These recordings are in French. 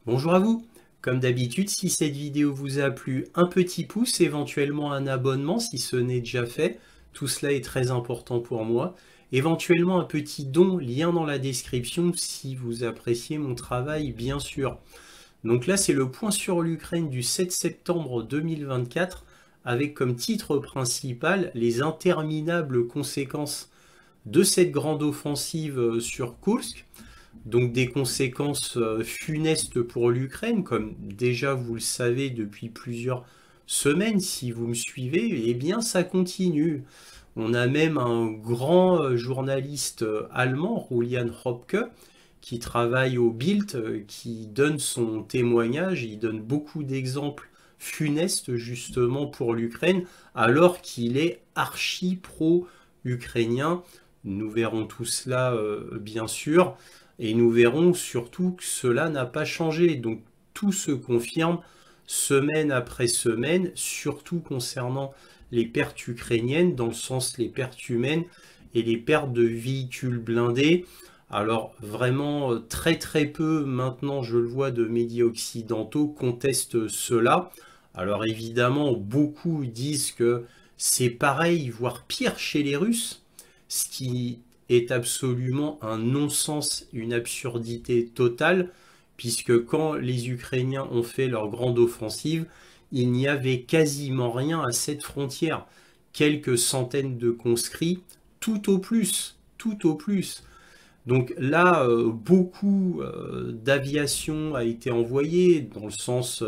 Bonjour à vous. Comme d'habitude, si cette vidéo vous a plu, un petit pouce, éventuellement un abonnement si ce n'est déjà fait. Tout cela est très important pour moi. Éventuellement un petit don, lien dans la description si vous appréciez mon travail, bien sûr. Donc là, c'est le point sur l'Ukraine du 7 septembre 2024 avec comme titre principal les interminables conséquences de cette grande offensive sur Kursk. Donc des conséquences funestes pour l'Ukraine, comme déjà vous le savez depuis plusieurs semaines, si vous me suivez, eh bien ça continue. On a même un grand journaliste allemand, Julian Hopke, qui travaille au Bild, qui donne son témoignage, il donne beaucoup d'exemples funestes justement pour l'Ukraine, alors qu'il est archi pro-ukrainien. Nous verrons tout cela bien sûr. Et nous verrons surtout que cela n'a pas changé. Donc tout se confirme semaine après semaine, surtout concernant les pertes ukrainiennes, dans le sens les pertes humaines et les pertes de véhicules blindés. Alors vraiment très très peu maintenant, je le vois, de médias occidentaux contestent cela. Alors évidemment, beaucoup disent que c'est pareil, voire pire chez les Russes, ce qui est absolument un non-sens, une absurdité totale, puisque quand les Ukrainiens ont fait leur grande offensive, il n'y avait quasiment rien à cette frontière. Quelques centaines de conscrits, tout au plus, tout au plus. Donc là, beaucoup d'aviation a été envoyée, dans le sens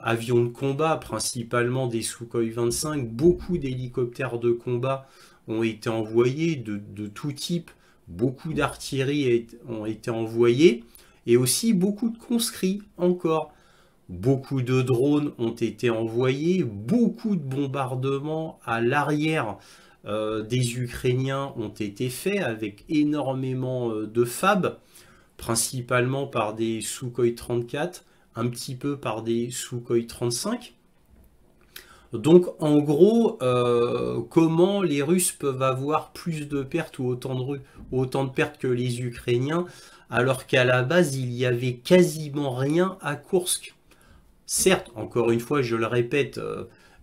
avions de combat, principalement des Sukhoi 25, beaucoup d'hélicoptères de combat ont été envoyés de tout type, beaucoup d'artillerie ont été envoyées, et aussi beaucoup de conscrits encore. Beaucoup de drones ont été envoyés, beaucoup de bombardements à l'arrière des Ukrainiens ont été faits avec énormément de FAB, principalement par des Sukhoi 34, un petit peu par des Sukhoi 35. Donc en gros, comment les Russes peuvent avoir plus de pertes ou autant de pertes que les Ukrainiens, alors qu'à la base il y avait quasiment rien à Kursk. Certes, encore une fois, je le répète,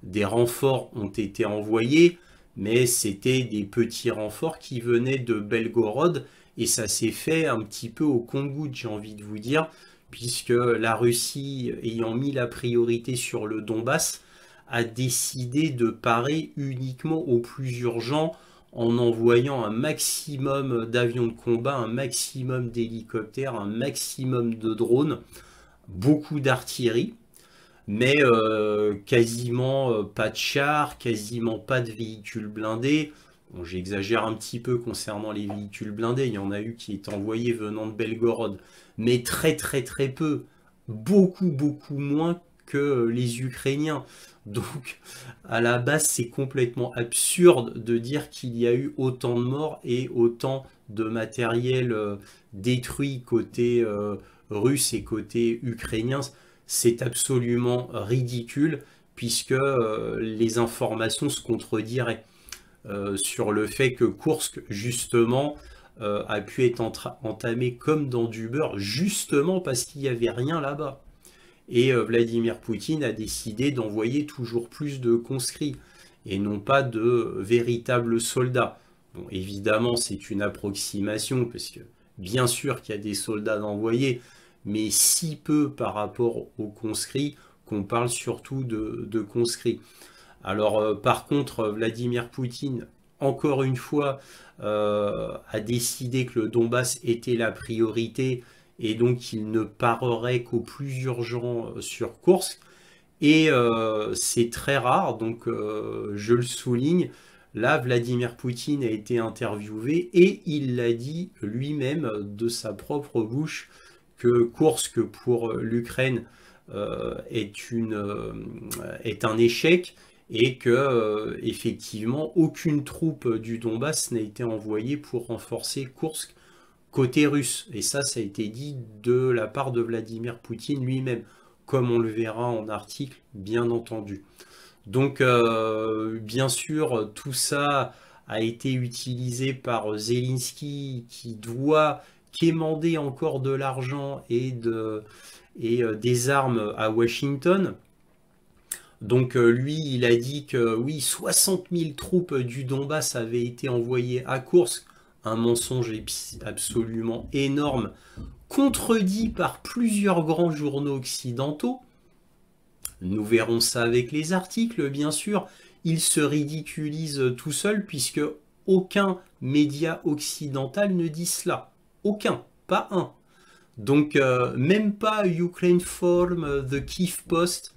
des renforts ont été envoyés, mais c'était des petits renforts qui venaient de Belgorod, et ça s'est fait un petit peu au compte-gouttes, j'ai envie de vous dire, puisque la Russie, ayant mis la priorité sur le Donbass, a décidé de parer uniquement au plus urgent en envoyant un maximum d'avions de combat, un maximum d'hélicoptères, un maximum de drones, beaucoup d'artillerie, mais quasiment pas de chars, quasiment pas de véhicules blindés. Bon, j'exagère un petit peu concernant les véhicules blindés, il y en a eu qui étaient envoyés venant de Belgorod, mais très très très peu, beaucoup beaucoup moins que les Ukrainiens. Donc à la base c'est complètement absurde de dire qu'il y a eu autant de morts et autant de matériel détruit côté russe et côté ukrainien. C'est absolument ridicule puisque les informations se contrediraient sur le fait que Kursk, justement, a pu être entamé comme dans du beurre, justement parce qu'il n'y avait rien là-bas. Et Vladimir Poutine a décidé d'envoyer toujours plus de conscrits et non pas de véritables soldats. Bon, évidemment, c'est une approximation parce que bien sûr qu'il y a des soldats d'envoyer, mais si peu par rapport aux conscrits qu'on parle surtout de conscrits. Alors par contre, Vladimir Poutine, encore une fois, a décidé que le Donbass était la priorité et donc il ne parerait qu'au plus urgent sur Kursk. Et c'est très rare, donc je le souligne. Là, Vladimir Poutine a été interviewé et il l'a dit lui-même de sa propre bouche que Kursk pour l'Ukraine est un échec et que effectivement aucune troupe du Donbass n'a été envoyée pour renforcer Kursk côté russe. Et ça a été dit de la part de Vladimir Poutine lui-même, comme on le verra en article, bien entendu. Donc, bien sûr, tout ça a été utilisé par Zelensky, qui doit quémander encore de l'argent et des armes à Washington. Donc lui, il a dit que oui, 60 000 troupes du Donbass avaient été envoyées à Koursk, un mensonge absolument énorme, contredit par plusieurs grands journaux occidentaux. Nous verrons ça avec les articles, bien sûr. Il se ridiculise tout seul puisque aucun média occidental ne dit cela. Aucun, pas un. Donc même pas Ukraine Forum, The Kiev Post.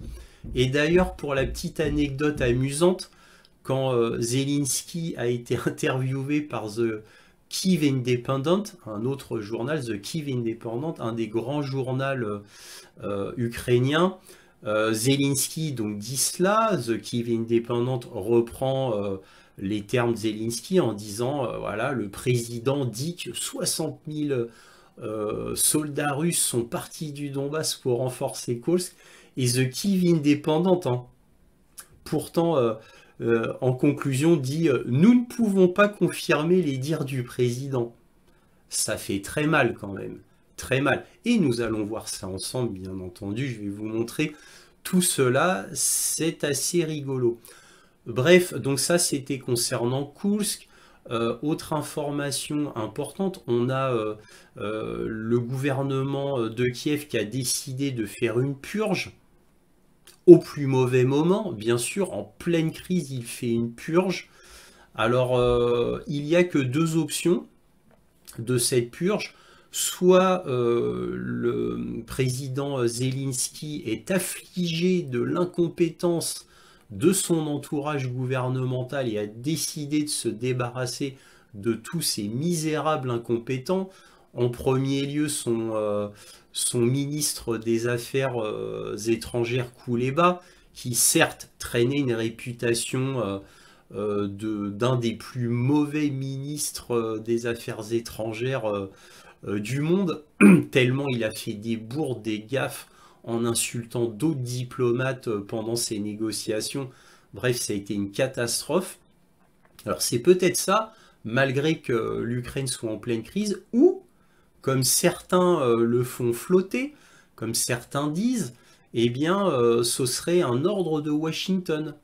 Et d'ailleurs, pour la petite anecdote amusante, quand Zelensky a été interviewé par The Kiev Independent, un autre journal, The Kiev Independent, un des grands journaux ukrainiens, Zelensky donc dit cela, The Kiev Independent reprend les termes de Zelensky en disant voilà, le président dit que 60 000 soldats russes sont partis du Donbass pour renforcer Kursk, et The Kiev Independent, hein, pourtant en conclusion dit nous ne pouvons pas confirmer les dires du président. Ça fait très mal quand même, très mal. Et nous allons voir ça ensemble, bien entendu, je vais vous montrer tout cela, c'est assez rigolo. Bref, donc ça c'était concernant Kursk. Autre information importante, on a le gouvernement de Kiev qui a décidé de faire une purge au plus mauvais moment, bien sûr, en pleine crise, il fait une purge. Alors, il n'y a que deux options de cette purge. Soit le président Zelensky est affligé de l'incompétence de son entourage gouvernemental et a décidé de se débarrasser de tous ces misérables incompétents. En premier lieu, son ministre des Affaires étrangères Kouleba, qui certes traînait une réputation d'un des plus mauvais ministres des Affaires étrangères du monde, tellement il a fait des bourdes, des gaffes en insultant d'autres diplomates pendant ces négociations. Bref, ça a été une catastrophe. Alors c'est peut-être ça, malgré que l'Ukraine soit en pleine crise, ou, comme certains le font flotter, comme certains disent, eh bien ce serait un ordre de Washington.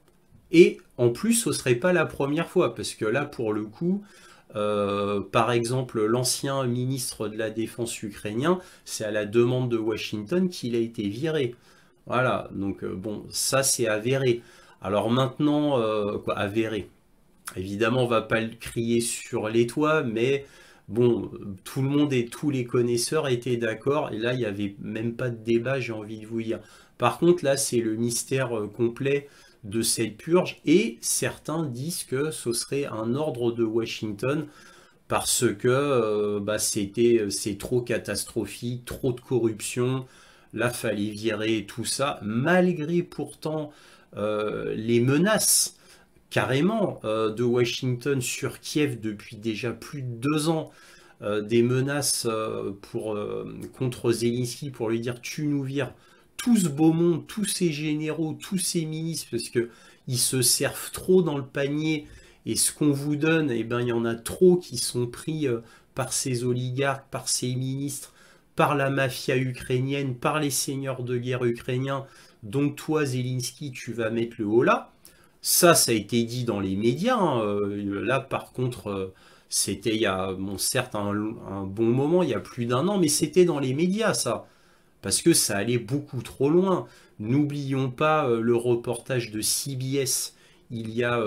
Et en plus, ce ne serait pas la première fois, parce que là, pour le coup, par exemple, l'ancien ministre de la Défense ukrainien, c'est à la demande de Washington qu'il a été viré. Voilà, donc bon, ça c'est avéré. Alors maintenant, quoi, avéré. Évidemment, on va pas le crier sur les toits, mais bon, tout le monde et tous les connaisseurs étaient d'accord, et là, il n'y avait même pas de débat, j'ai envie de vous dire. Par contre, là, c'est le mystère complet de cette purge, et certains disent que ce serait un ordre de Washington parce que c'est trop catastrophique, trop de corruption, là fallait virer tout ça, malgré pourtant les menaces carrément de Washington sur Kiev depuis déjà plus de 2 ans, des menaces contre Zelensky pour lui dire tu nous vires tout ce beau monde, tous ces généraux, tous ces ministres, parce que ils se servent trop dans le panier, et ce qu'on vous donne, eh ben, il y en a trop qui sont pris par ces oligarques, par ces ministres, par la mafia ukrainienne, par les seigneurs de guerre ukrainiens. Donc toi, Zelensky, tu vas mettre le haut là. Ça a été dit dans les médias, hein. Là, par contre, c'était il y a, bon, certes, un bon moment, il y a plus d'1 an, mais c'était dans les médias, ça. Parce que ça allait beaucoup trop loin. N'oublions pas le reportage de CBS il y a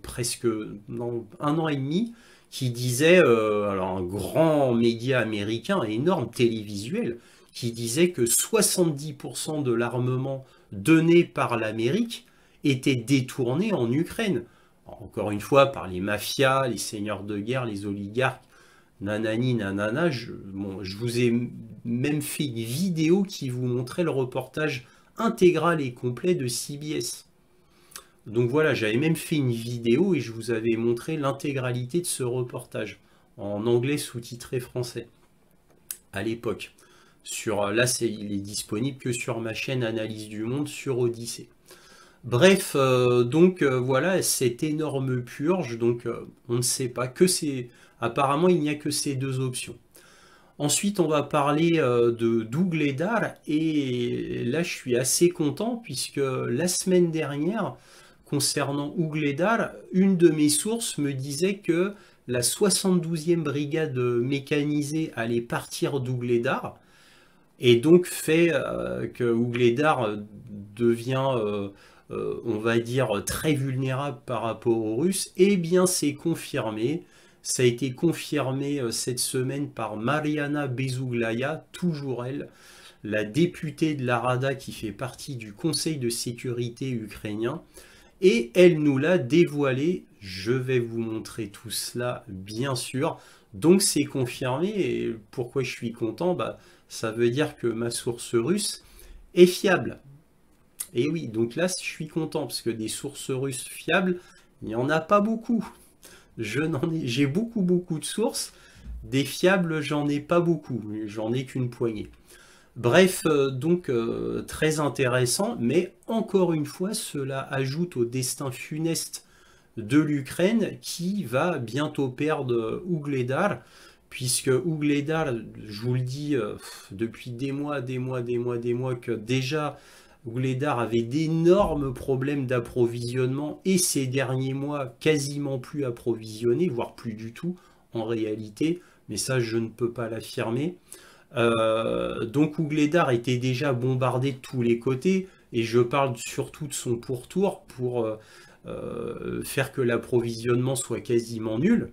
presque 1 an et demi qui disait, alors un grand média américain, énorme, télévisuel, qui disait que 70% de l'armement donné par l'Amérique était détourné en Ukraine. Encore une fois, par les mafias, les seigneurs de guerre, les oligarques, nanani, nanana. Je vous ai même fait une vidéo qui vous montrait le reportage intégral et complet de CBS. Donc voilà, j'avais même fait une vidéo et je vous avais montré l'intégralité de ce reportage en anglais sous-titré français à l'époque. Là, il est disponible que sur ma chaîne Analyse du Monde sur Odyssée. Bref, voilà, cette énorme purge, donc on ne sait pas que c'est... Apparemment, il n'y a que ces deux options. Ensuite, on va parler de d'Ougledar et là, je suis assez content puisque la semaine dernière, concernant Ougledar, une de mes sources me disait que la 72e brigade mécanisée allait partir d'Ougledar et donc fait que Ougledar devient, on va dire, très vulnérable par rapport aux Russes. Eh bien, c'est confirmé. Ça a été confirmé cette semaine par Mariana Bezouglaya, toujours elle, la députée de la Rada qui fait partie du Conseil de sécurité ukrainien. Et elle nous l'a dévoilé. Je vais vous montrer tout cela, bien sûr. Donc c'est confirmé. Et pourquoi je suis content? Bah, ça veut dire que ma source russe est fiable. Et oui, donc là, je suis content parce que des sources russes fiables, il n'y en a pas beaucoup. J'ai beaucoup de sources. Des fiables, j'en ai pas beaucoup. J'en ai qu'une poignée. Bref, donc très intéressant, mais encore une fois, cela ajoute au destin funeste de l'Ukraine qui va bientôt perdre Ougledar, puisque Ougledar, je vous le dis depuis des mois, que déjà Ougledar avait d'énormes problèmes d'approvisionnement et ces derniers mois quasiment plus approvisionné, voire plus du tout en réalité, mais ça je ne peux pas l'affirmer. Donc Ougledar était déjà bombardé de tous les côtés, et je parle surtout de son pourtour pour faire que l'approvisionnement soit quasiment nul.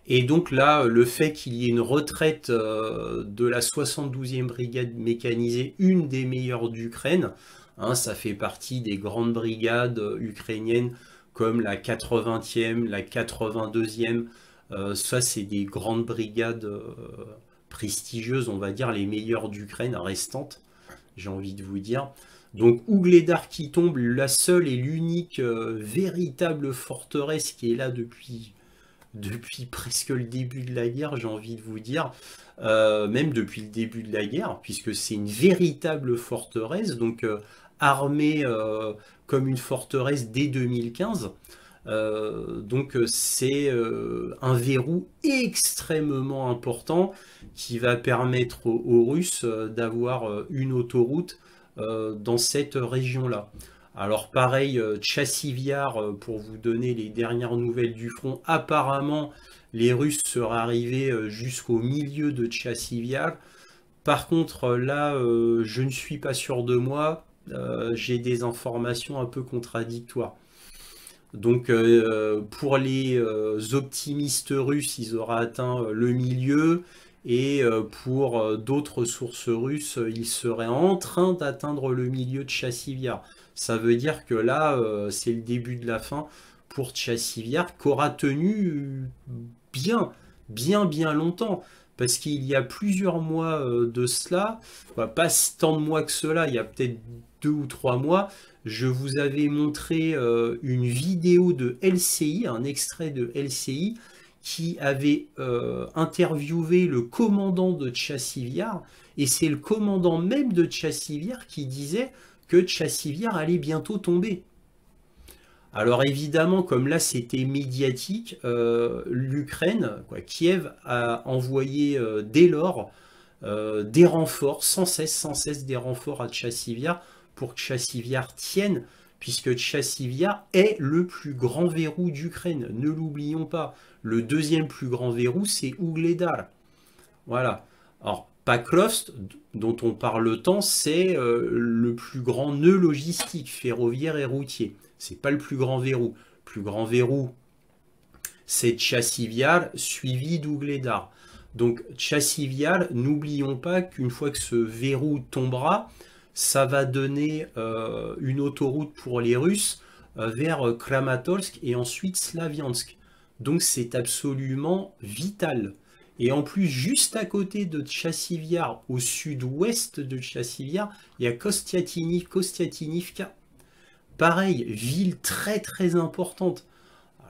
Et donc là, le fait qu'il y ait une retraite de la 72e brigade mécanisée, une des meilleures d'Ukraine, hein, ça fait partie des grandes brigades ukrainiennes comme la 80e, la 82e, ça c'est des grandes brigades prestigieuses, on va dire les meilleures d'Ukraine restantes, j'ai envie de vous dire. Donc Ougledar qui tombe, la seule et l'unique véritable forteresse qui est là depuis presque le début de la guerre, j'ai envie de vous dire, même depuis le début de la guerre, puisque c'est une véritable forteresse, donc armée comme une forteresse dès 2015. Donc c'est un verrou extrêmement important qui va permettre aux Russes d'avoir une autoroute dans cette région-là. Alors pareil, Tchassiviar, pour vous donner les dernières nouvelles du front, apparemment les Russes seraient arrivés jusqu'au milieu de Tchassiviar. Par contre là, je ne suis pas sûr de moi, j'ai des informations un peu contradictoires. Donc pour les optimistes russes, ils auraient atteint le milieu, et pour d'autres sources russes, ils seraient en train d'atteindre le milieu de Tchassiviar. Ça veut dire que là, c'est le début de la fin pour Tchassiviar, qu'aura tenu bien, bien longtemps. Parce qu'il y a plusieurs mois de cela, pas tant de mois que cela, il y a peut-être 2 ou 3 mois, je vous avais montré une vidéo de LCI, un extrait de LCI, qui avait interviewé le commandant de Tchassiviar, et c'est le commandant même de Tchassiviar qui disait que Tchassiviar allait bientôt tomber. Alors évidemment, comme là c'était médiatique, l'Ukraine, Kiev a envoyé dès lors des renforts, sans cesse des renforts à Tchassiviar pour que Tchassiviar tienne, puisque Tchassiviar est le plus grand verrou d'Ukraine, ne l'oublions pas. Le deuxième plus grand verrou, c'est Ougledar. Voilà. Alors, Pakrovsk, dont on parle tant, c'est le plus grand nœud logistique, ferroviaire et routier. C'est pas le plus grand verrou. Le plus grand verrou, c'est Tchassiviar, suivi d'Ougledar. Donc, Tchassiviar, n'oublions pas qu'une fois que ce verrou tombera, ça va donner une autoroute pour les Russes vers Kramatorsk et ensuite Slaviansk. Donc c'est absolument vital. Et en plus, juste à côté de Tchassiviar, au sud-ouest de Tchassiviar, il y a Kostiatinivka. Pareil, ville très importante.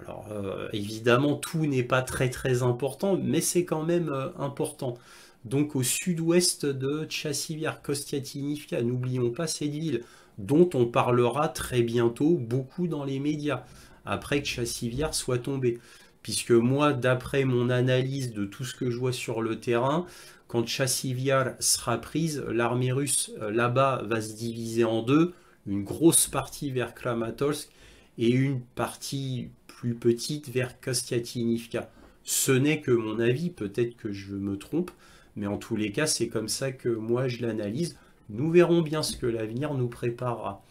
Alors évidemment, tout n'est pas très important, mais c'est quand même important. Donc au sud-ouest de Tchassiviar, Kostiatinivka, n'oublions pas cette ville, dont on parlera très bientôt beaucoup dans les médias, après que Tchassiviar soit tombé. puisque moi, d'après mon analyse de tout ce que je vois sur le terrain, quand Chassivyar sera prise, l'armée russe là-bas va se diviser en deux, une grosse partie vers Kramatorsk et une partie plus petite vers Kostiatynivka. Ce n'est que mon avis, peut-être que je me trompe, mais en tous les cas, c'est comme ça que moi je l'analyse. Nous verrons bien ce que l'avenir nous préparera.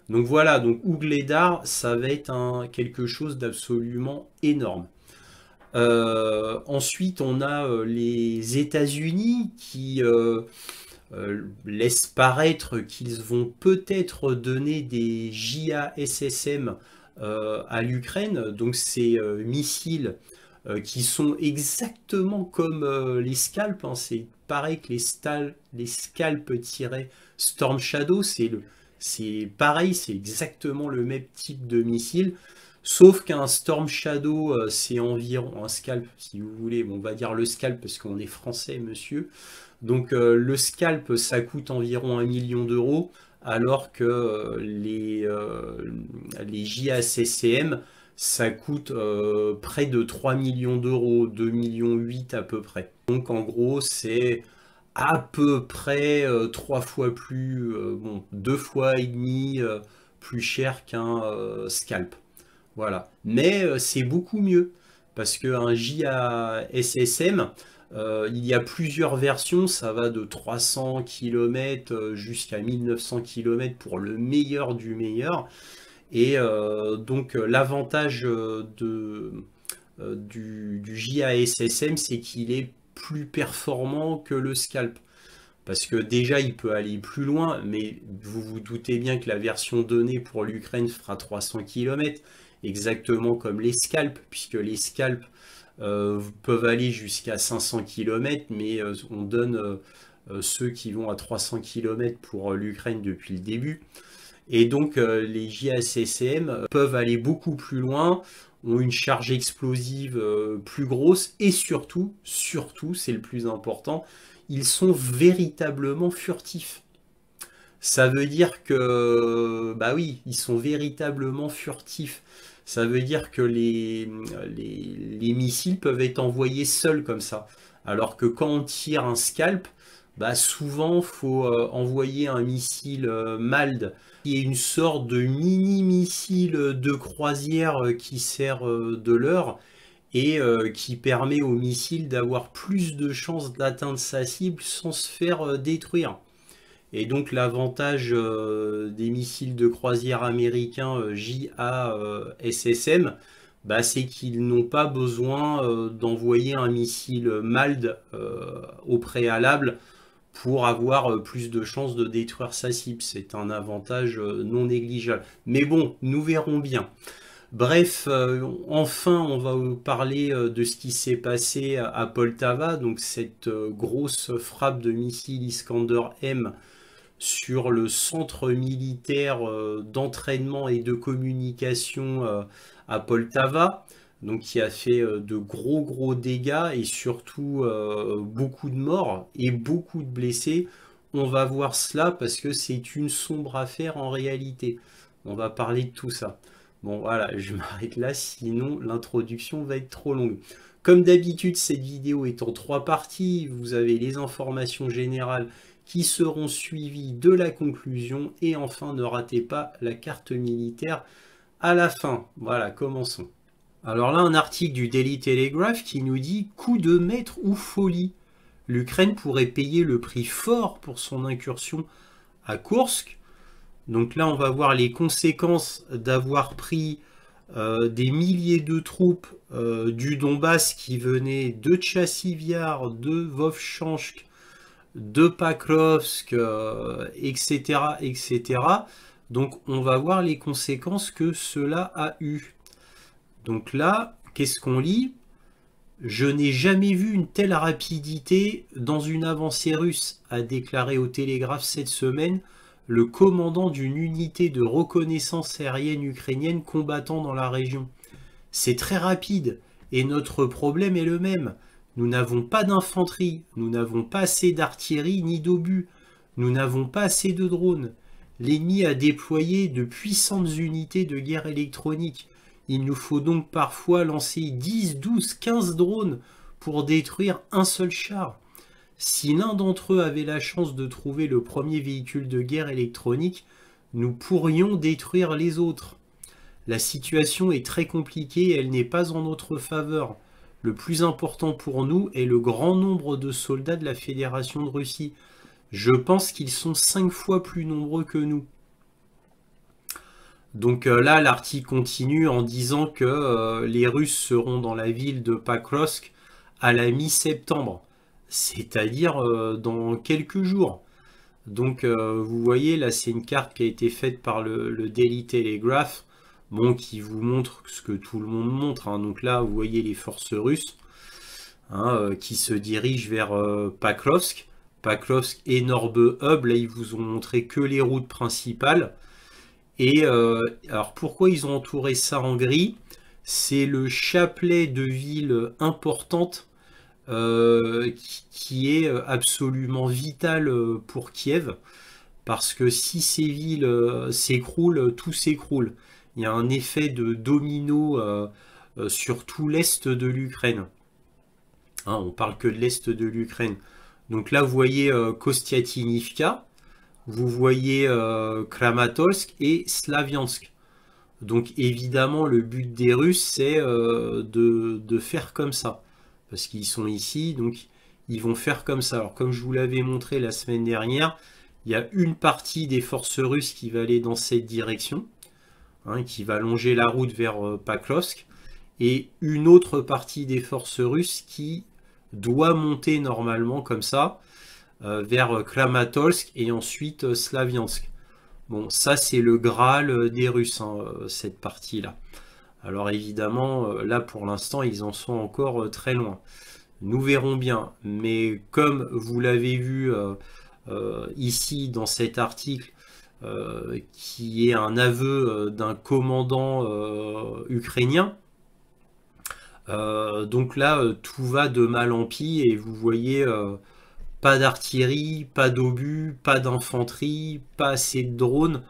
Donc voilà, donc Ougledar, ça va être quelque chose d'absolument énorme. Ensuite, on a les États-Unis qui laissent paraître qu'ils vont peut-être donner des JASSM à l'Ukraine. Donc ces missiles qui sont exactement comme les Scalp. Hein. C'est pareil que les Scalp-Storm Shadow. C'est pareil, c'est exactement le même type de missile. Sauf qu'un Storm Shadow, c'est environ un Scalp, si vous voulez. Bon, on va dire le Scalp parce qu'on est français, monsieur. Donc le Scalp, ça coûte environ 1 million d'euros, alors que les JASSM, ça coûte près de 3 millions d'euros, 2,8 millions à peu près. Donc en gros, c'est à peu près 3 fois plus, bon, 2 fois et demi plus cher qu'un Scalp. Voilà. Mais c'est beaucoup mieux, parce qu'un JASSM, il y a plusieurs versions, ça va de 300 km jusqu'à 1900 km pour le meilleur du meilleur. Et donc l'avantage du JASSM, c'est qu'il est plus performant que le Scalp. Parce que déjà, il peut aller plus loin, mais vous vous doutez bien que la version donnée pour l'Ukraine fera 300 km, exactement comme les Scalp, puisque les Scalp peuvent aller jusqu'à 500 km, mais on donne ceux qui vont à 300 km pour l'Ukraine depuis le début. Et donc les JASSM peuvent aller beaucoup plus loin, ont une charge explosive plus grosse, et surtout, c'est le plus important, ils sont véritablement furtifs. Ça veut dire que, bah oui, ils sont véritablement furtifs. Ça veut dire que les missiles peuvent être envoyés seuls comme ça. Alors que quand on tire un Scalp, bah souvent, il faut envoyer un missile MALD, qui est une sorte de mini-missile de croisière qui sert de leurre et qui permet au missile d'avoir plus de chances d'atteindre sa cible sans se faire détruire. Et donc l'avantage des missiles de croisière américains JASSM, bah, c'est qu'ils n'ont pas besoin d'envoyer un missile MALD au préalable pour avoir plus de chances de détruire sa cible. C'est un avantage non négligeable. Mais bon, nous verrons bien. Bref, enfin, on va vous parler de ce qui s'est passé à Poltava, donc cette grosse frappe de missiles Iskander-M sur le centre militaire d'entraînement et de communication à Poltava, donc qui a fait de gros dégâts et surtout beaucoup de morts et beaucoup de blessés. On va voir cela parce que c'est une sombre affaire en réalité. On va parler de tout ça. Bon voilà, je m'arrête là, sinon l'introduction va être trop longue. Comme d'habitude, cette vidéo est en 3 parties. Vous avez les informations générales qui seront suivies de la conclusion. Et enfin, ne ratez pas la carte militaire à la fin. Voilà, commençons. Alors là, un article du Daily Telegraph qui nous dit « Coup de maître ou folie ?» L'Ukraine pourrait payer le prix fort pour son incursion à Koursk. Donc là, on va voir les conséquences d'avoir pris des milliers de troupes du Donbass qui venaient de Tchassivyar, de Vovchansk, de Pakrovsk, etc., etc. Donc on va voir les conséquences que cela a eu. Donc là, qu'est-ce qu'on lit? Je n'ai jamais vu une telle rapidité dans une avancée russe, a déclaré au Télégraphe cette semaine le commandant d'une unité de reconnaissance aérienne ukrainienne combattant dans la région. C'est très rapide, et notre problème est le même. Nous n'avons pas d'infanterie, nous n'avons pas assez d'artillerie ni d'obus, nous n'avons pas assez de drones. L'ennemi a déployé de puissantes unités de guerre électronique. Il nous faut donc parfois lancer 10, 12, 15 drones pour détruire un seul char. Si l'un d'entre eux avait la chance de trouver le premier véhicule de guerre électronique, nous pourrions détruire les autres. La situation est très compliquée et elle n'est pas en notre faveur. Le plus important pour nous est le grand nombre de soldats de la Fédération de Russie. Je pense qu'ils sont 5 fois plus nombreux que nous. Donc là, l'article continue en disant que les Russes seront dans la ville de Pakrovsk à la mi-septembre, c'est-à-dire dans quelques jours. Donc vous voyez, là c'est une carte qui a été faite par le Daily Telegraph, bon, qui vous montre ce que tout le monde montre, hein. Donc là, vous voyez les forces russes, hein, qui se dirigent vers Pakrovsk. Pakrovsk, énorme hub, là ils vous ont montré que les routes principales. Et alors pourquoi ils ont entouré ça en gris? C'est le chapelet de villes importantes qui est absolument vital pour Kiev. Parce que si ces villes s'écroulent, tout s'écroule. Il y a un effet de domino sur tout l'est de l'Ukraine. Hein, on parle que de l'est de l'Ukraine. Donc là, vous voyez Kostiatinivka, vous voyez Kramatorsk et Slaviansk. Donc évidemment, le but des Russes, c'est de faire comme ça. Parce qu'ils sont ici, donc ils vont faire comme ça. Alors comme je vous l'avais montré la semaine dernière, il y a une partie des forces russes qui va aller dans cette direction, hein, qui va longer la route vers Pakrovsk, et une autre partie des forces russes qui doit monter normalement comme ça, vers Kramatorsk et ensuite Slaviansk. Bon, ça c'est le Graal des Russes, hein, cette partie-là. Alors évidemment, là pour l'instant, ils en sont encore très loin. Nous verrons bien, mais comme vous l'avez vu ici dans cet article, qui est un aveu d'un commandant ukrainien, donc là, tout va de mal en pis et vous voyez pas d'artillerie, pas d'obus, pas d'infanterie, pas assez de drones.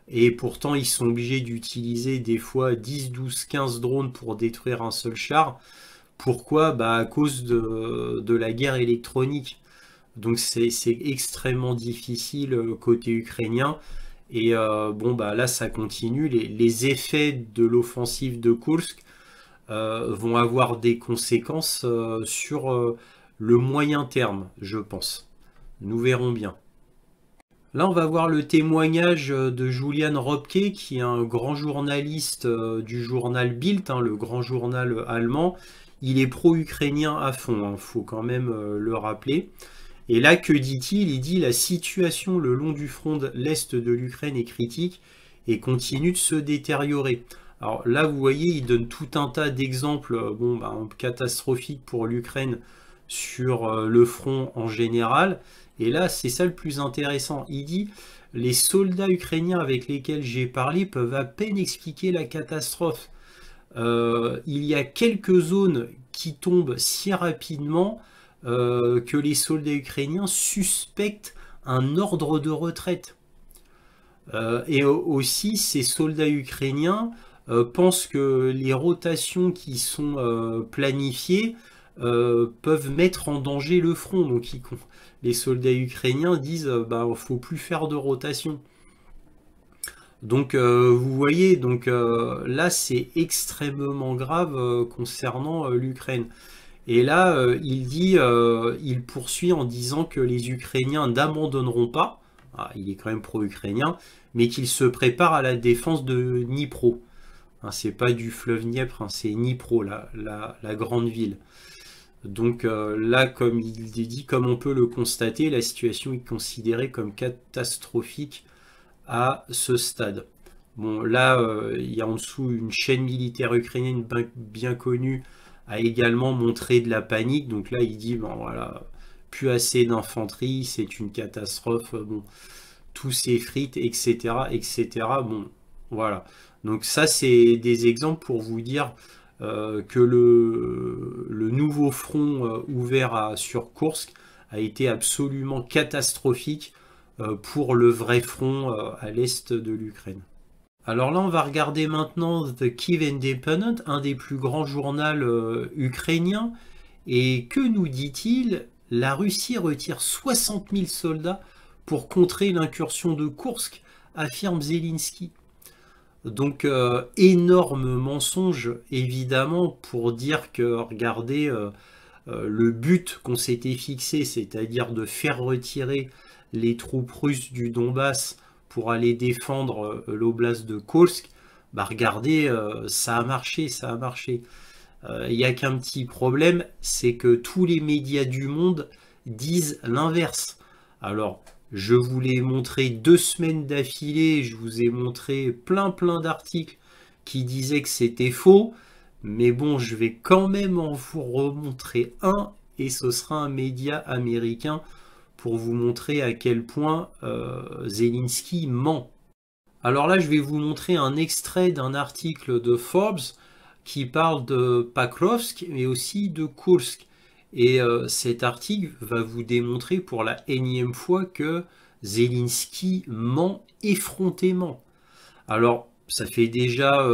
Et pourtant, ils sont obligés d'utiliser des fois 10, 12, 15 drones pour détruire un seul char. Pourquoi? Bah, à cause de la guerre électronique. Donc c'est extrêmement difficile côté ukrainien. Et bon, bah là, ça continue. Les effets de l'offensive de Kursk vont avoir des conséquences sur le moyen terme, je pense. Nous verrons bien. Là, on va voir le témoignage de Julian Robke, qui est un grand journaliste du journal Bild, hein, le grand journal allemand. Il est pro-ukrainien à fond, hein, faut quand même le rappeler. Et là, que dit-il? Il dit: la situation le long du front de l'Est de l'Ukraine est critique et continue de se détériorer. Alors là, vous voyez, il donne tout un tas d'exemples bon, bah, catastrophiques pour l'Ukraine sur le front en général. Et là, c'est ça le plus intéressant. Il dit: les soldats ukrainiens avec lesquels j'ai parlé peuvent à peine expliquer la catastrophe. Il y a quelques zones qui tombent si rapidement que les soldats ukrainiens suspectent un ordre de retraite. Et aussi, ces soldats ukrainiens pensent que les rotations qui sont planifiées peuvent mettre en danger le front. Donc les soldats ukrainiens disent bah, il ne faut plus faire de rotation. Donc vous voyez, donc là c'est extrêmement grave concernant l'Ukraine. Et là il poursuit en disant que les Ukrainiens n'abandonneront pas. Ah, il est quand même pro-ukrainien, mais qu'ils se préparent à la défense de Dnipro. Hein, c'est pas du fleuve Dniepr, hein, c'est Dnipro, la grande ville. Donc là, comme il dit, comme on peut le constater, la situation est considérée comme catastrophique à ce stade. Bon, là, il y a en dessous une chaîne militaire ukrainienne bien connue a également montré de la panique. Donc là, il dit, bon voilà, plus assez d'infanterie, c'est une catastrophe, bon, tout s'effrite, etc., etc. Bon, voilà. Donc ça, c'est des exemples pour vous dire que le nouveau front ouvert sur Kursk a été absolument catastrophique pour le vrai front à l'est de l'Ukraine. Alors là, on va regarder maintenant The Kyiv Independent, un des plus grands journaux ukrainiens. Et que nous dit-il? La Russie retire 60 000 soldats pour contrer l'incursion de Koursk, affirme Zelensky. Donc, énorme mensonge, évidemment, pour dire que, regardez, le but qu'on s'était fixé, c'est-à-dire de faire retirer les troupes russes du Donbass pour aller défendre l'oblast de Kursk, bah regardez, ça a marché, ça a marché. Il n'y a qu'un petit problème, c'est que tous les médias du monde disent l'inverse. Alors, je vous l'ai montré 2 semaines d'affilée, je vous ai montré plein d'articles qui disaient que c'était faux, mais bon, je vais quand même en vous remontrer un, et ce sera un média américain pour vous montrer à quel point Zelensky ment. Alors là, je vais vous montrer un extrait d'un article de Forbes qui parle de Pakrovsk, mais aussi de Kursk. Et cet article va vous démontrer pour la énième fois que Zelensky ment effrontément. Alors, ça fait déjà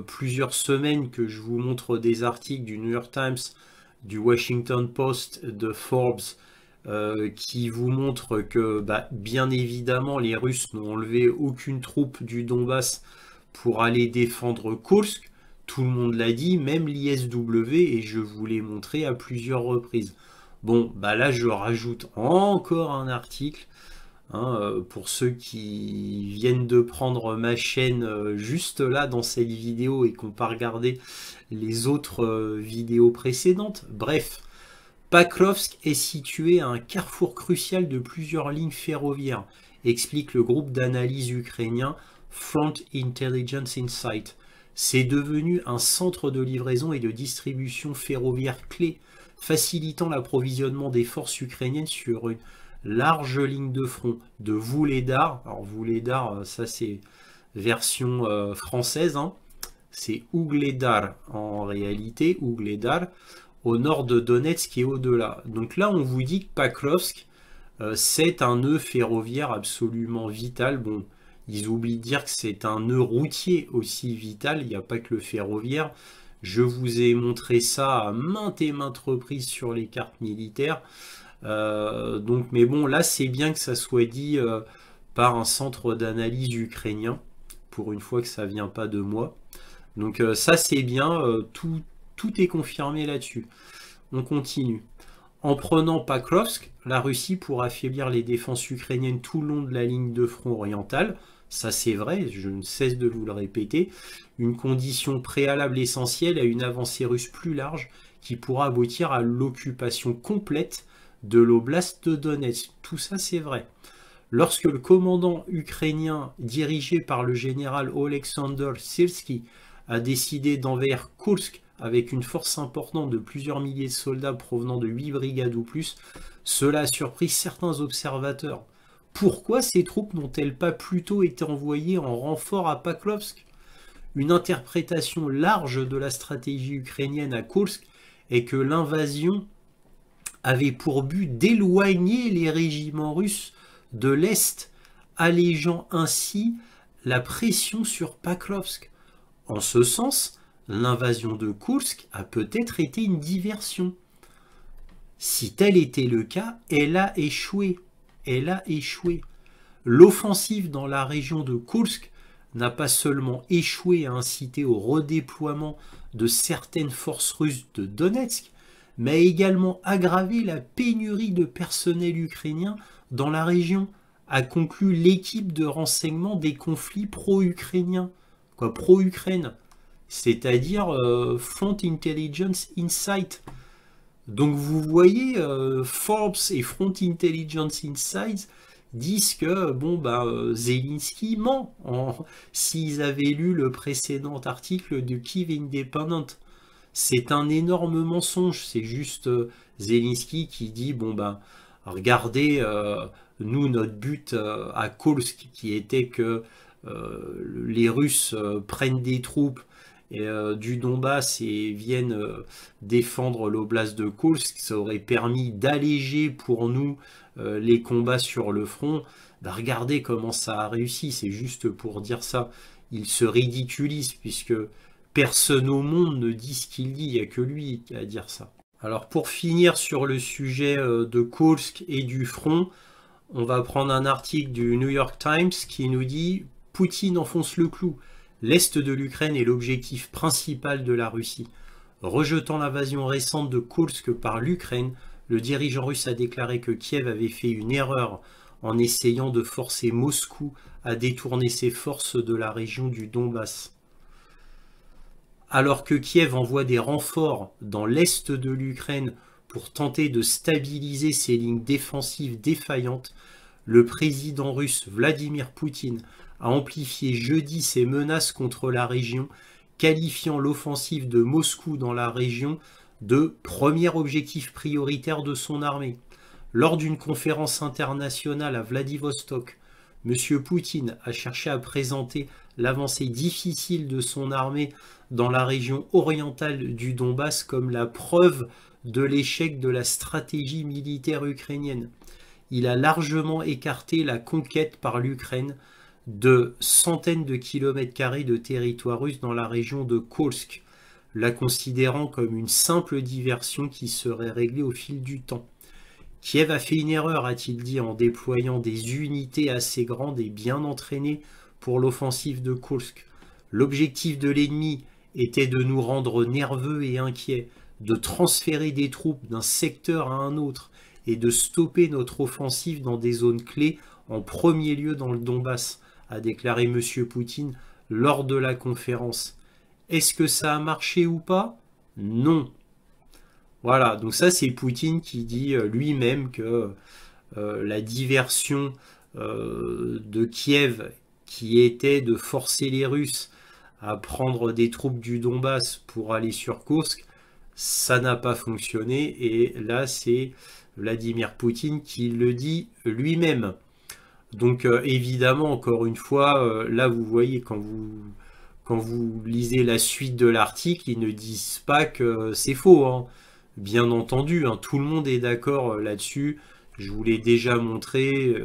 plusieurs semaines que je vous montre des articles du New York Times, du Washington Post, de Forbes, qui vous montrent que, bah, bien évidemment, les Russes n'ont enlevé aucune troupe du Donbass pour aller défendre Kursk. Tout le monde l'a dit, même l'ISW, et je vous l'ai montré à plusieurs reprises. Bon, bah là, je rajoute encore un article. Pour ceux qui viennent de prendre ma chaîne juste là dans cette vidéo et qui n'ont pas regardé les autres vidéos précédentes. Bref, Pakrovsk est situé à un carrefour crucial de plusieurs lignes ferroviaires, explique le groupe d'analyse ukrainien Front Intelligence Insight. C'est devenu un centre de livraison et de distribution ferroviaire clé, facilitant l'approvisionnement des forces ukrainiennes sur une large ligne de front de Vuhledar. Alors Vuhledar, ça c'est version française, hein. C'est Ougledar en réalité, Ougledar, au nord de Donetsk et au-delà. Donc là, on vous dit que Pakrovsk, c'est un nœud ferroviaire absolument vital. Bon, ils oublient de dire que c'est un nœud routier aussi vital, il n'y a pas que le ferroviaire. Je vous ai montré ça à maintes et maintes reprises sur les cartes militaires. Donc, mais bon, là, c'est bien que ça soit dit par un centre d'analyse ukrainien, pour une fois que ça vient pas de moi. Donc ça, c'est bien, tout est confirmé là-dessus. On continue. En prenant Pakrovsk, la Russie pourra affaiblir les défenses ukrainiennes tout le long de la ligne de front orientale. Ça c'est vrai, je ne cesse de vous le répéter. Une condition préalable essentielle à une avancée russe plus large qui pourra aboutir à l'occupation complète de l'oblast de Donetsk. Tout ça c'est vrai. Lorsque le commandant ukrainien dirigé par le général Oleksandr Syrski a décidé d'envahir Kursk avec une force importante de plusieurs milliers de soldats provenant de 8 brigades ou plus, cela a surpris certains observateurs. Pourquoi ces troupes n'ont-elles pas plutôt été envoyées en renfort à Pakrovsk? Une interprétation large de la stratégie ukrainienne à Kursk est que l'invasion avait pour but d'éloigner les régiments russes de l'Est, allégeant ainsi la pression sur Pakrovsk. En ce sens, l'invasion de Kursk a peut-être été une diversion. Si tel était le cas, elle a échoué. Elle a échoué. L'offensive dans la région de Kursk n'a pas seulement échoué à inciter au redéploiement de certaines forces russes de Donetsk, mais a également aggravé la pénurie de personnel ukrainien dans la région, a conclu l'équipe de renseignement des conflits pro-ukrainiens, quoi, pro-Ukraine, c'est-à-dire Front Intelligence Insight. Donc vous voyez, Forbes et Front Intelligence Insight disent que bon bah Zelensky ment s'ils avaient lu le précédent article de Kyiv Independent. C'est un énorme mensonge, c'est juste Zelensky qui dit bon bah regardez, nous notre but à Kursk qui était que les Russes prennent des troupes du Donbass et viennent défendre l'oblast de Kursk, ça aurait permis d'alléger pour nous les combats sur le front. Bah, regardez comment ça a réussi, c'est juste pour dire ça. il se ridiculise, puisque personne au monde ne dit ce qu'il dit, il n'y a que lui qui a à dire ça. Alors pour finir sur le sujet de Kursk et du front, on va prendre un article du New York Times qui nous dit « Poutine enfonce le clou. L'Est de l'Ukraine est l'objectif principal de la Russie. Rejetant l'invasion récente de Kursk par l'Ukraine, le dirigeant russe a déclaré que Kiev avait fait une erreur en essayant de forcer Moscou à détourner ses forces de la région du Donbass. » Alors que Kiev envoie des renforts dans l'est de l'Ukraine pour tenter de stabiliser ses lignes défensives défaillantes, le président russe Vladimir Poutine a amplifié jeudi ses menaces contre la région, qualifiant l'offensive de Moscou dans la région de premier objectif prioritaire de son armée. Lors d'une conférence internationale à Vladivostok, M. Poutine a cherché à présenter l'avancée difficile de son armée dans la région orientale du Donbass comme la preuve de l'échec de la stratégie militaire ukrainienne. Il a largement écarté la conquête par l'Ukraine de centaines de kilomètres carrés de territoire russe dans la région de Kursk, la considérant comme une simple diversion qui serait réglée au fil du temps. Kiev a fait une erreur, a-t-il dit, en déployant des unités assez grandes et bien entraînées pour l'offensive de Kursk. L'objectif de l'ennemi était de nous rendre nerveux et inquiets, de transférer des troupes d'un secteur à un autre et de stopper notre offensive dans des zones clés, en premier lieu dans le Donbass, a déclaré M. Poutine lors de la conférence. Est-ce que ça a marché ou pas? Non. Voilà, donc ça c'est Poutine qui dit lui-même que la diversion de Kiev, qui était de forcer les Russes à prendre des troupes du Donbass pour aller sur Kursk, ça n'a pas fonctionné, et là c'est Vladimir Poutine qui le dit lui-même. Donc évidemment, encore une fois, là vous voyez, quand vous lisez la suite de l'article, ils ne disent pas que c'est faux, hein. Bien entendu, hein, tout le monde est d'accord là-dessus. Je vous l'ai déjà montré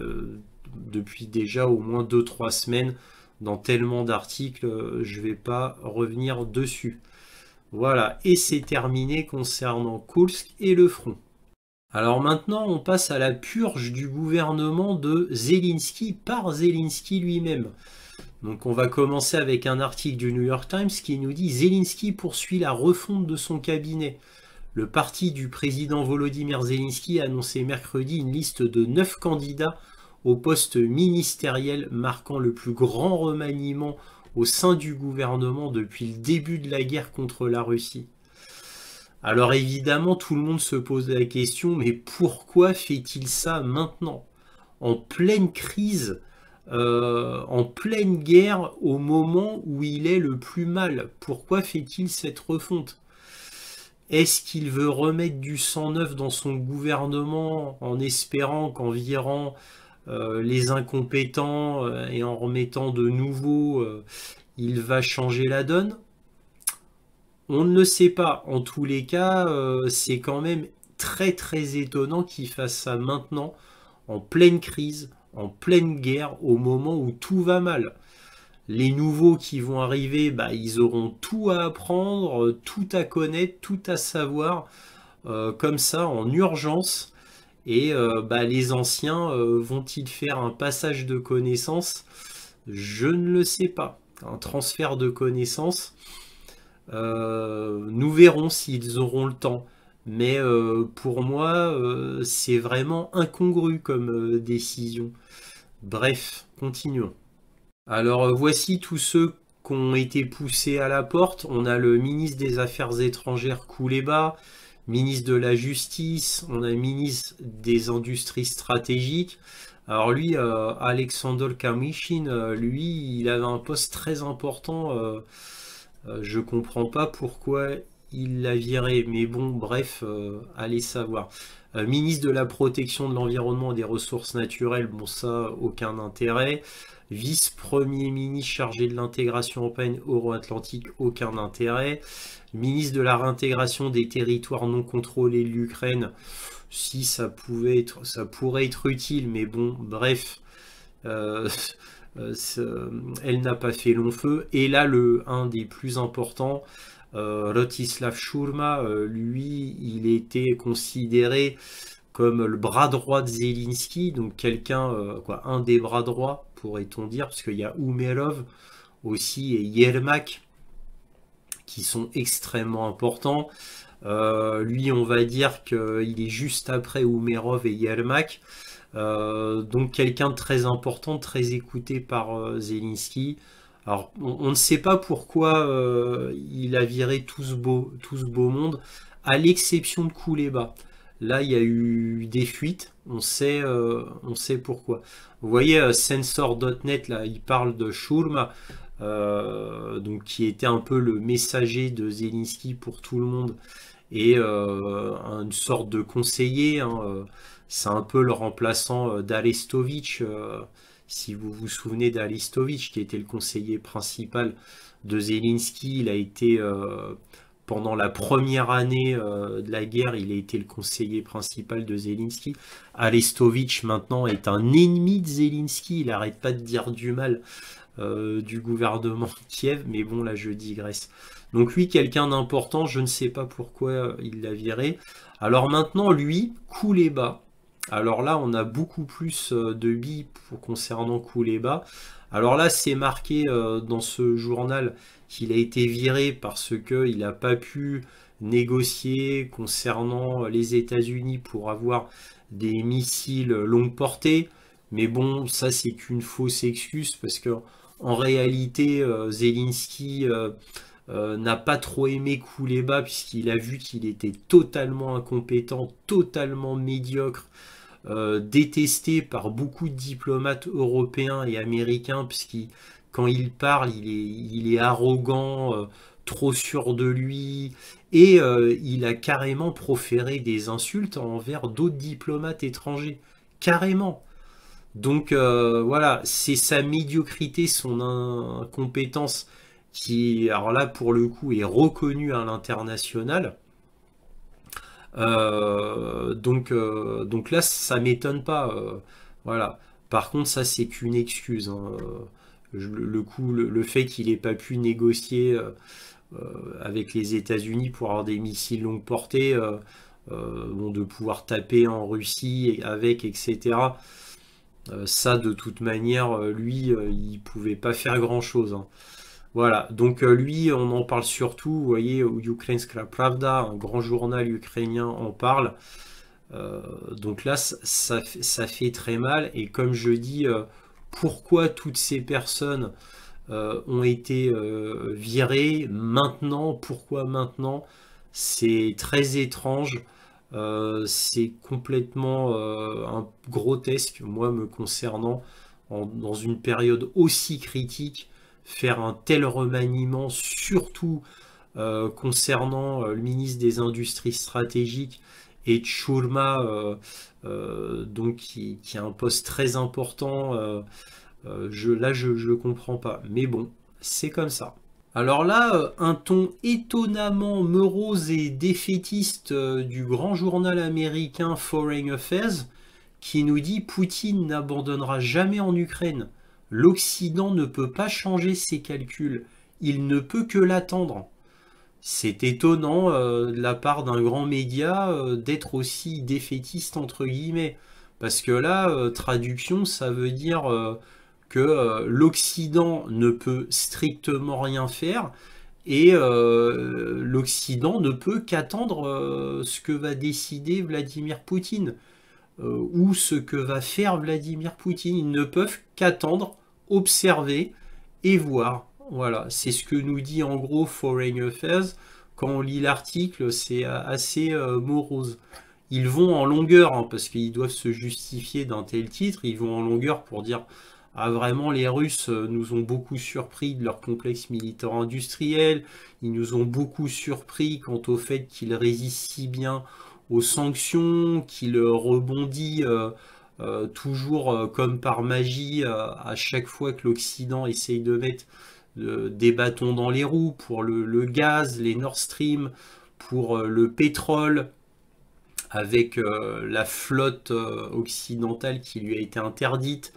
depuis déjà au moins 2-3 semaines dans tellement d'articles, je ne vais pas revenir dessus. Voilà, et c'est terminé concernant Kursk et le front. Alors maintenant, on passe à la purge du gouvernement de Zelensky par Zelensky lui-même. Donc on va commencer avec un article du New York Times qui nous dit « Zelensky poursuit la refonte de son cabinet ». Le parti du président Volodymyr Zelensky a annoncé mercredi une liste de 9 candidats au poste ministériel, marquant le plus grand remaniement au sein du gouvernement depuis le début de la guerre contre la Russie. Alors évidemment, tout le monde se pose la question, mais pourquoi fait-il ça maintenant? En pleine crise, en pleine guerre, au moment où il est le plus mal? Pourquoi fait-il cette refonte? Est-ce qu'il veut remettre du sang neuf dans son gouvernement en espérant qu'en virant les incompétents et en remettant de nouveaux, il va changer la donne? On ne le sait pas. En tous les cas, c'est quand même très très étonnant qu'il fasse ça maintenant, en pleine crise, en pleine guerre, au moment où tout va mal. Les nouveaux qui vont arriver, bah, ils auront tout à apprendre, tout à connaître, tout à savoir, comme ça, en urgence. Et bah, les anciens, vont-ils faire un passage de connaissances? Je ne le sais pas. Un transfert de connaissances. Nous verrons s'ils auront le temps. Mais pour moi, c'est vraiment incongru comme décision. Bref, continuons. Alors voici tous ceux qui ont été poussés à la porte. On a le ministre des Affaires étrangères Kouleba, ministre de la Justice, on a le ministre des Industries stratégiques. Alors lui, Alexander Kamyshin, lui, il avait un poste très important. Je comprends pas pourquoi il l'a viré, mais bon, bref, allez savoir. Ministre de la Protection de l'Environnement et des Ressources Naturelles, bon ça, aucun intérêt. Vice-premier ministre chargé de l'intégration européenne euro-atlantique, aucun intérêt. Ministre de la réintégration des territoires non contrôlés de l'Ukraine, si ça pourrait être utile, mais bon, bref. elle n'a pas fait long feu. Et là, un des plus importants, Rostislav Šurma, lui, il était considéré comme le bras droit de Zelensky, donc quelqu'un, un des bras droits, pourrait-on dire, parce qu'il y a Umerov aussi et Yermak qui sont extrêmement importants. Lui, on va dire qu'il est juste après Umerov et Yermak. Donc quelqu'un de très important, très écouté par Zelensky. Alors, on ne sait pas pourquoi il a viré tout ce beau monde, à l'exception de Kouleba. Là, il y a eu des fuites, on sait pourquoi. Vous voyez, Sensor.net, là, il parle de Shurma, donc qui était un peu le messager de Zelensky pour tout le monde, et une sorte de conseiller, hein, c'est un peu le remplaçant d'Arestovitch, si vous vous souvenez d'Arestovitch, qui était le conseiller principal de Zelensky. Il a été, pendant la première année de la guerre, il a été le conseiller principal de Zelensky. Arestovitch, maintenant, est un ennemi de Zelensky. Il n'arrête pas de dire du mal du gouvernement de Kiev, mais bon, là, je digresse. Donc lui, quelqu'un d'important, je ne sais pas pourquoi il l'a viré. Alors maintenant, lui, Kouleba. Alors là, on a beaucoup plus de billes concernant Kouleba. Alors là, c'est marqué dans ce journal qu'il a été viré parce qu'il n'a pas pu négocier concernant les États-Unis pour avoir des missiles longue portée. Mais bon, ça, c'est qu'une fausse excuse parce que en réalité, Zelensky n'a pas trop aimé Kouleba puisqu'il a vu qu'il était totalement incompétent, totalement médiocre, détesté par beaucoup de diplomates européens et américains, puisqu'il quand il parle, il est arrogant, trop sûr de lui, et il a carrément proféré des insultes envers d'autres diplomates étrangers. Carrément. Donc voilà, c'est sa médiocrité, son incompétence qui, alors là, pour le coup, est reconnue à l'international. Donc là, ça m'étonne pas. Voilà. Par contre, ça, c'est qu'une excuse, hein. Le fait qu'il n'ait pas pu négocier avec les États-Unis pour avoir des missiles longue portée, bon, de pouvoir taper en Russie avec, etc. Ça, de toute manière, lui, il pouvait pas faire grand-chose, hein. Voilà, donc lui, on en parle surtout, vous voyez, Ukrainska Pravda, un grand journal ukrainien en parle. Donc là, ça fait très mal. Et comme je dis, pourquoi toutes ces personnes ont été virées maintenant? Pourquoi maintenant? C'est très étrange. C'est complètement grotesque, moi, me concernant, dans une période aussi critique faire un tel remaniement, surtout concernant le ministre des Industries stratégiques et Tchourma, donc qui a un poste très important. Là, je ne comprends pas. Mais bon, c'est comme ça. Alors là, un ton étonnamment morose et défaitiste du grand journal américain Foreign Affairs qui nous dit Poutine n'abandonnera jamais en Ukraine. L'Occident ne peut pas changer ses calculs, il ne peut que l'attendre. C'est étonnant de la part d'un grand média d'être aussi défaitiste entre guillemets. Parce que là, traduction, ça veut dire que l'Occident ne peut strictement rien faire et l'Occident ne peut qu'attendre ce que va décider Vladimir Poutine ou ce que va faire Vladimir Poutine. Ils ne peuvent qu'attendre, observer et voir. Voilà, c'est ce que nous dit en gros Foreign Affairs. Quand on lit l'article, c'est assez morose. Ils vont en longueur, hein, parce qu'ils doivent se justifier d'un tel titre, ils vont en longueur pour dire ah vraiment les Russes nous ont beaucoup surpris de leur complexe militaire industriel, ils nous ont beaucoup surpris quant au fait qu'ils résistent si bien aux sanctions, qu'ils rebondissent toujours comme par magie à chaque fois que l'Occident essaye de mettre des bâtons dans les roues pour le gaz, les Nord Stream, pour le pétrole, avec la flotte occidentale qui lui a été interdite.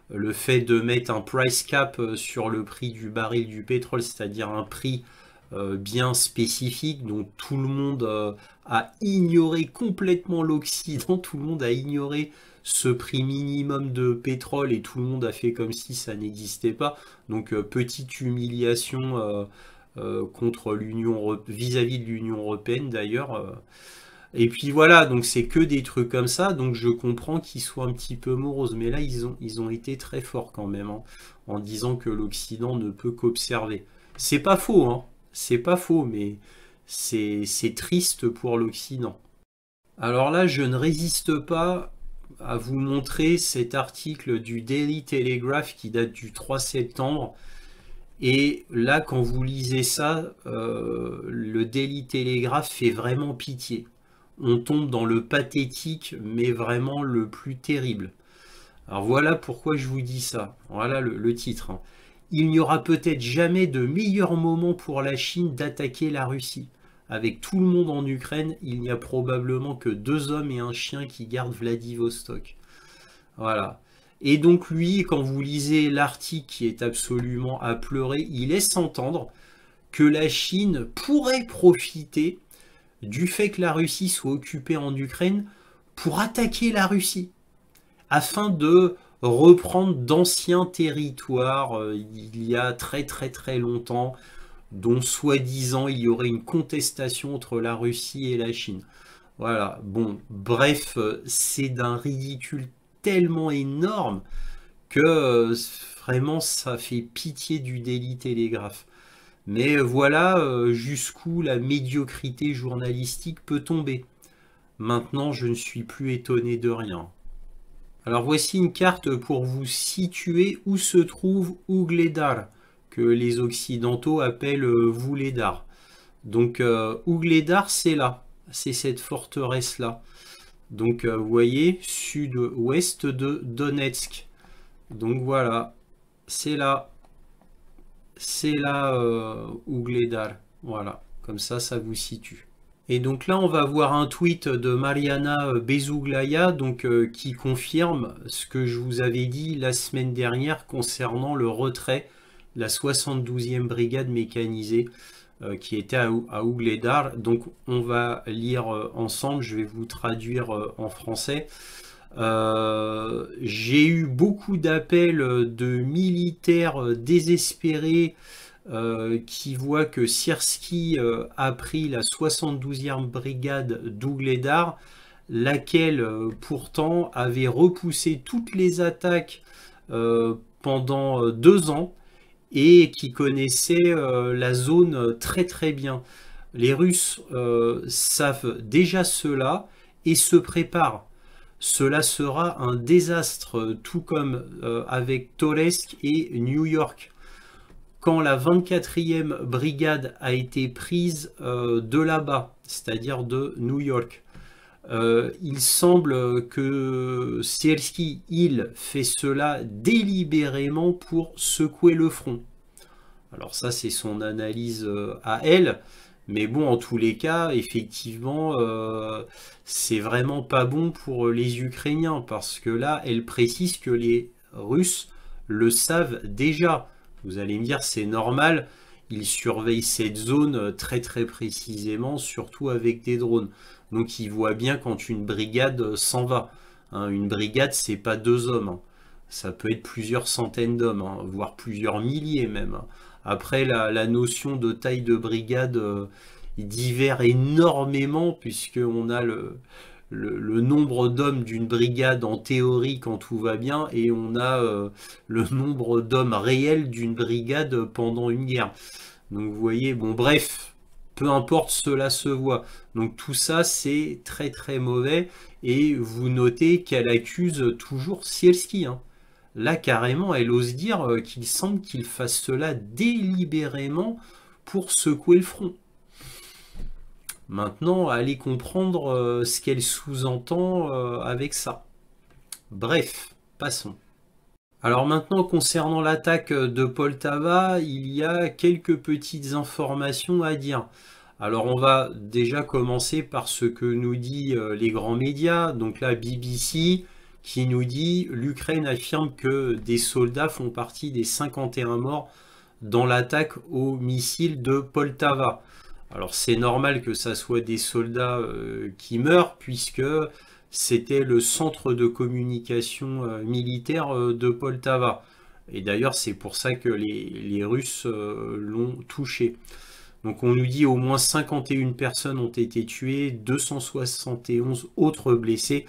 le fait de mettre un price cap sur le prix du baril du pétrole, c'est-à-dire un prix bien spécifique, dont tout le monde a ignoré complètement l'Occident, tout le monde a ignoré ce prix minimum de pétrole et tout le monde a fait comme si ça n'existait pas. Donc petite humiliation contre l'Union vis-à-vis de l'Union européenne d'ailleurs. Et puis voilà, donc c'est que des trucs comme ça, donc je comprends qu'ils soient un petit peu moroses, mais là ils ont été très forts quand même, hein, en disant que l'Occident ne peut qu'observer. C'est pas faux, hein, c'est pas faux, mais c'est triste pour l'Occident. Alors là, je ne résiste pas à vous montrer cet article du Daily Telegraph qui date du 3 septembre. Et là, quand vous lisez ça, le Daily Telegraph fait vraiment pitié. On tombe dans le pathétique, mais vraiment le plus terrible. Alors voilà pourquoi je vous dis ça. Voilà le titre, hein. Il n'y aura peut-être jamais de meilleur moment pour la Chine d'attaquer la Russie. Avec tout le monde en Ukraine, il n'y a probablement que 2 hommes et un chien qui gardent Vladivostok. Voilà. Et donc lui, quand vous lisez l'article qui est absolument à pleurer, il laisse entendre que la Chine pourrait profiter du fait que la Russie soit occupée en Ukraine pour attaquer la Russie, afin de reprendre d'anciens territoires il y a très très très longtemps, dont soi-disant il y aurait une contestation entre la Russie et la Chine. Voilà, bon, bref, c'est d'un ridicule tellement énorme que vraiment ça fait pitié du Daily Telegraph. Mais voilà jusqu'où la médiocrité journalistique peut tomber. Maintenant, je ne suis plus étonné de rien. Alors voici une carte pour vous situer où se trouve Ugledar, que les Occidentaux appellent Vuhledar. Donc Ugledar, c'est là, c'est cette forteresse-là. Donc vous voyez, sud-ouest de Donetsk. Donc voilà, c'est là. C'est là Ugledar. Voilà, comme ça vous situe. Et donc là, on va voir un tweet de Mariana Bezouglaya, donc, qui confirme ce que je vous avais dit la semaine dernière concernant le retrait, la 72e brigade mécanisée qui était à Ugledar. Donc on va lire ensemble, je vais vous traduire en français. J'ai eu beaucoup d'appels de militaires désespérés qui voient que Syrski a pris la 72e brigade d'Ugledar, laquelle pourtant avait repoussé toutes les attaques pendant 2 ans et qui connaissait la zone très très bien. Les Russes savent déjà cela et se préparent. Cela sera un désastre, tout comme avec Toretsk et New York. Quand la 24e brigade a été prise de là-bas, c'est-à-dire de New York, il semble que Syrski, il fait cela délibérément pour secouer le front. Alors ça, c'est son analyse à elle. Mais bon, en tous les cas, effectivement, c'est vraiment pas bon pour les Ukrainiens, parce que là, elle précise que les Russes le savent déjà. Vous allez me dire, c'est normal, ils surveillent cette zone très très précisément, surtout avec des drones. Donc ils voient bien quand une brigade s'en va. Hein, une brigade, c'est pas 2 hommes. Hein. Ça peut être plusieurs centaines d'hommes, hein, voire plusieurs milliers même. Hein. Après, la notion de taille de brigade diffère énormément, puisqu'on a le nombre d'hommes d'une brigade en théorie quand tout va bien, et on a le nombre d'hommes réels d'une brigade pendant une guerre. Donc vous voyez, bon bref, peu importe, cela se voit. Donc tout ça, c'est très très mauvais, et vous notez qu'elle accuse toujours Syrski, hein. Là, carrément, elle ose dire qu'il semble qu'il fasse cela délibérément pour secouer le front. Maintenant, allez comprendre ce qu'elle sous-entend avec ça. Bref, passons. Alors maintenant, concernant l'attaque de Poltava, il y a quelques petites informations à dire. Alors on va déjà commencer par ce que nous dit les grands médias. Donc là, BBC qui nous dit l'Ukraine affirme que des soldats font partie des 51 morts dans l'attaque aux missiles de Poltava. Alors c'est normal que ça soit des soldats qui meurent puisque c'était le centre de communication militaire de Poltava. Et d'ailleurs c'est pour ça que les Russes l'ont touché. Donc on nous dit au moins 51 personnes ont été tuées, 271 autres blessés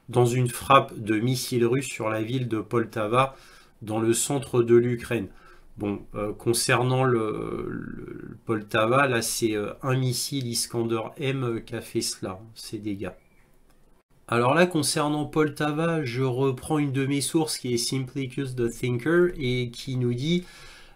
dans une frappe de missiles russes sur la ville de Poltava, dans le centre de l'Ukraine. Bon, concernant le Poltava, là c'est un missile Iskander M qui a fait cela, ces dégâts. Alors là, concernant Poltava, je reprends une de mes sources qui est Simplicus the Thinker et qui nous dit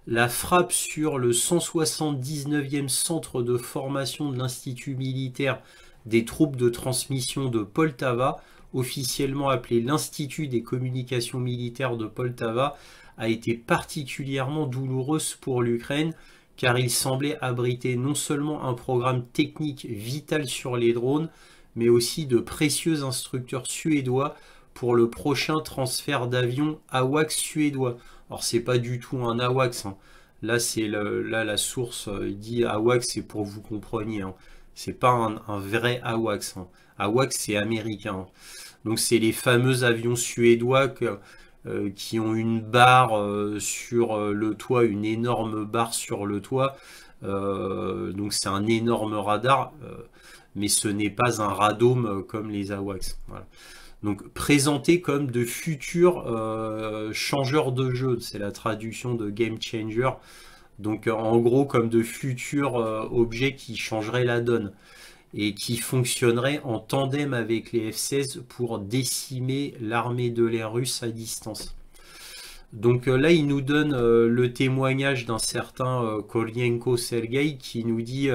la frappe sur le 179e centre de formation de l'Institut militaire des troupes de transmission de Poltava, officiellement appelé l'Institut des communications militaires de Poltava, a été particulièrement douloureuse pour l'Ukraine car il semblait abriter non seulement un programme technique vital sur les drones, mais aussi de précieux instructeurs suédois pour le prochain transfert d'avions AWACS suédois. Alors c'est pas du tout un AWACS, hein. Là c'est la source dit AWACS, c'est pour que vous compreniez, hein. C'est pas un vrai AWACS, hein. AWACS c'est américain, hein. Donc c'est les fameux avions suédois qui ont une barre sur le toit, une énorme barre sur le toit. Donc c'est un énorme radar, mais ce n'est pas un radome comme les AWACS. Voilà. Donc présentés comme de futurs changeurs de jeu, c'est la traduction de Game Changer. Donc en gros comme de futurs objets qui changeraient la donne et qui fonctionneraient en tandem avec les F-16 pour décimer l'armée de l'air russe à distance. Donc là il nous donne le témoignage d'un certain Koryenko Sergei qui nous dit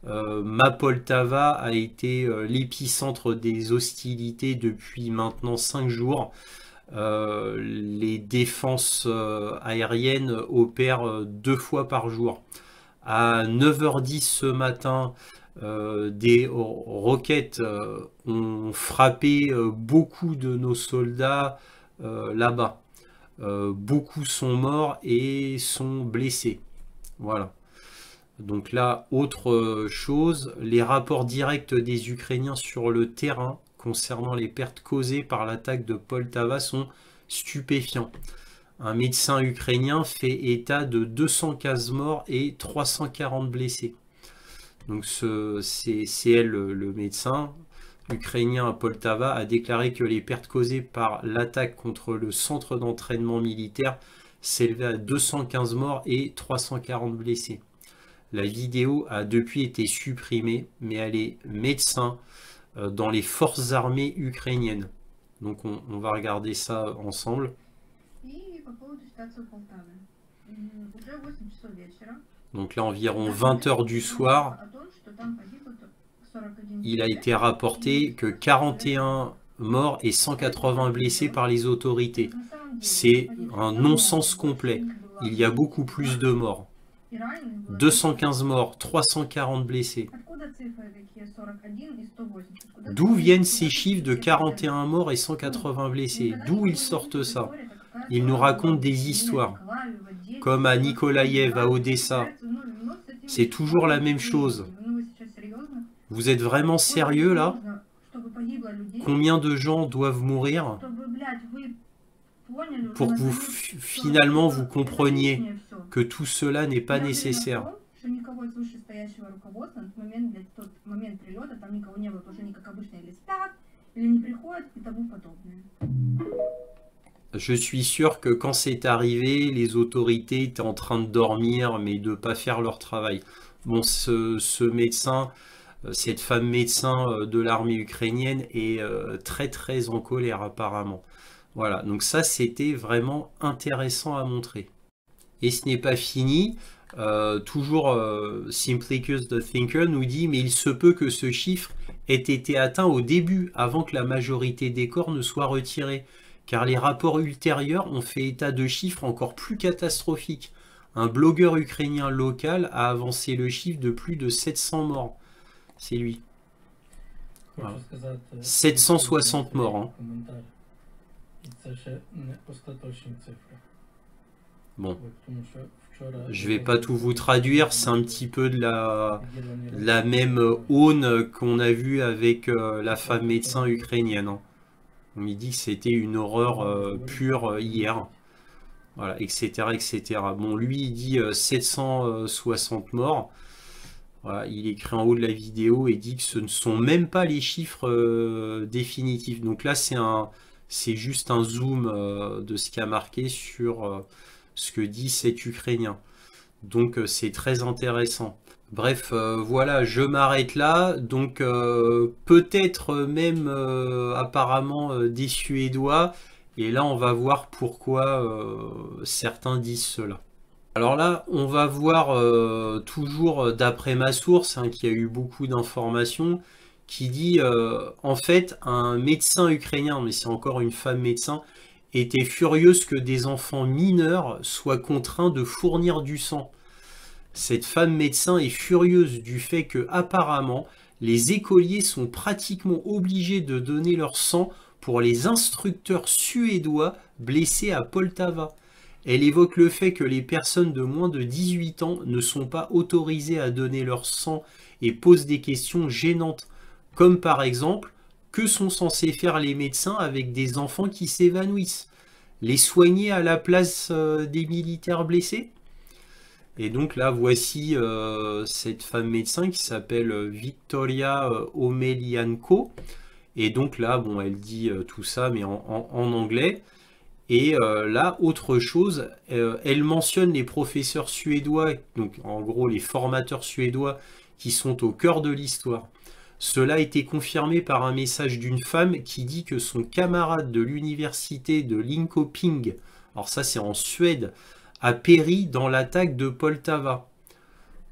ma Poltava a été l'épicentre des hostilités depuis maintenant 5 jours. Les défenses aériennes opèrent 2 fois par jour. À 9h10 ce matin, des roquettes ont frappé beaucoup de nos soldats là-bas. Beaucoup sont morts et sont blessés. Voilà. Donc là, autre chose, les rapports directs des Ukrainiens sur le terrain concernant les pertes causées par l'attaque de Poltava sont stupéfiants. Un médecin ukrainien fait état de 215 morts et 340 blessés. Donc c'est elle, le médecin ukrainien à Poltava, a déclaré que les pertes causées par l'attaque contre le centre d'entraînement militaire s'élevaient à 215 morts et 340 blessés. La vidéo a depuis été supprimée, mais elle est médecin dans les forces armées ukrainiennes. Donc on va regarder ça ensemble. Donc là, environ 20h du soir, il a été rapporté que 41 morts et 180 blessés par les autorités. C'est un non-sens complet. Il y a beaucoup plus de morts. 215 morts, 340 blessés. D'où viennent ces chiffres de 41 morts et 180 blessés? D'où ils sortent ça? Ils nous racontent des histoires. Comme à Nikolaïev, à Odessa. C'est toujours la même chose. Vous êtes vraiment sérieux là? Combien de gens doivent mourir pour que vous finalement vous compreniez que tout cela n'est pas nécessaire? Je suis sûr que quand c'est arrivé, les autorités étaient en train de dormir, mais de ne pas faire leur travail. Bon, ce médecin, cette femme médecin de l'armée ukrainienne est très très en colère apparemment. Voilà, donc ça c'était vraiment intéressant à montrer. Et ce n'est pas fini. Toujours Simplicus the Thinker nous dit mais il se peut que ce chiffre ait été atteint au début avant que la majorité des corps ne soient retirés car les rapports ultérieurs ont fait état de chiffres encore plus catastrophiques. Un blogueur ukrainien local a avancé le chiffre de plus de 700 morts. C'est lui. Voilà. 760 morts. Hein. Bon, je vais pas tout vous traduire, c'est un petit peu de la même aune qu'on a vu avec la femme médecin ukrainienne, hein. On me dit que c'était une horreur pure hier. Voilà, etc., etc. Bon, lui, il dit 760 morts. Voilà, il écrit en haut de la vidéo et dit que ce ne sont même pas les chiffres définitifs. Donc là, c'est juste un zoom de ce qui a marqué sur ce que dit cet Ukrainien. Donc c'est très intéressant. Bref, voilà, je m'arrête là. Donc peut-être même apparemment des Suédois. Et là, on va voir pourquoi certains disent cela. Alors là, on va voir toujours d'après ma source, hein, qui a eu beaucoup d'informations, qui dit en fait un médecin ukrainien, mais c'est encore une femme médecin, était furieuse que des enfants mineurs soient contraints de fournir du sang. Cette femme médecin est furieuse du fait que apparemment les écoliers sont pratiquement obligés de donner leur sang pour les instructeurs suédois blessés à Poltava. Elle évoque le fait que les personnes de moins de 18 ans ne sont pas autorisées à donner leur sang et pose des questions gênantes, comme par exemple, que sont censés faire les médecins avec des enfants qui s'évanouissent? Les soigner à la place des militaires blessés? Et donc là, voici cette femme médecin qui s'appelle Victoria Omelianko. Et donc là, bon, elle dit tout ça, mais en anglais. Et là, autre chose, elle mentionne les professeurs suédois, donc en gros les formateurs suédois qui sont au cœur de l'histoire. Cela a été confirmé par un message d'une femme qui dit que son camarade de l'université de Linköping, alors ça c'est en Suède, a péri dans l'attaque de Poltava.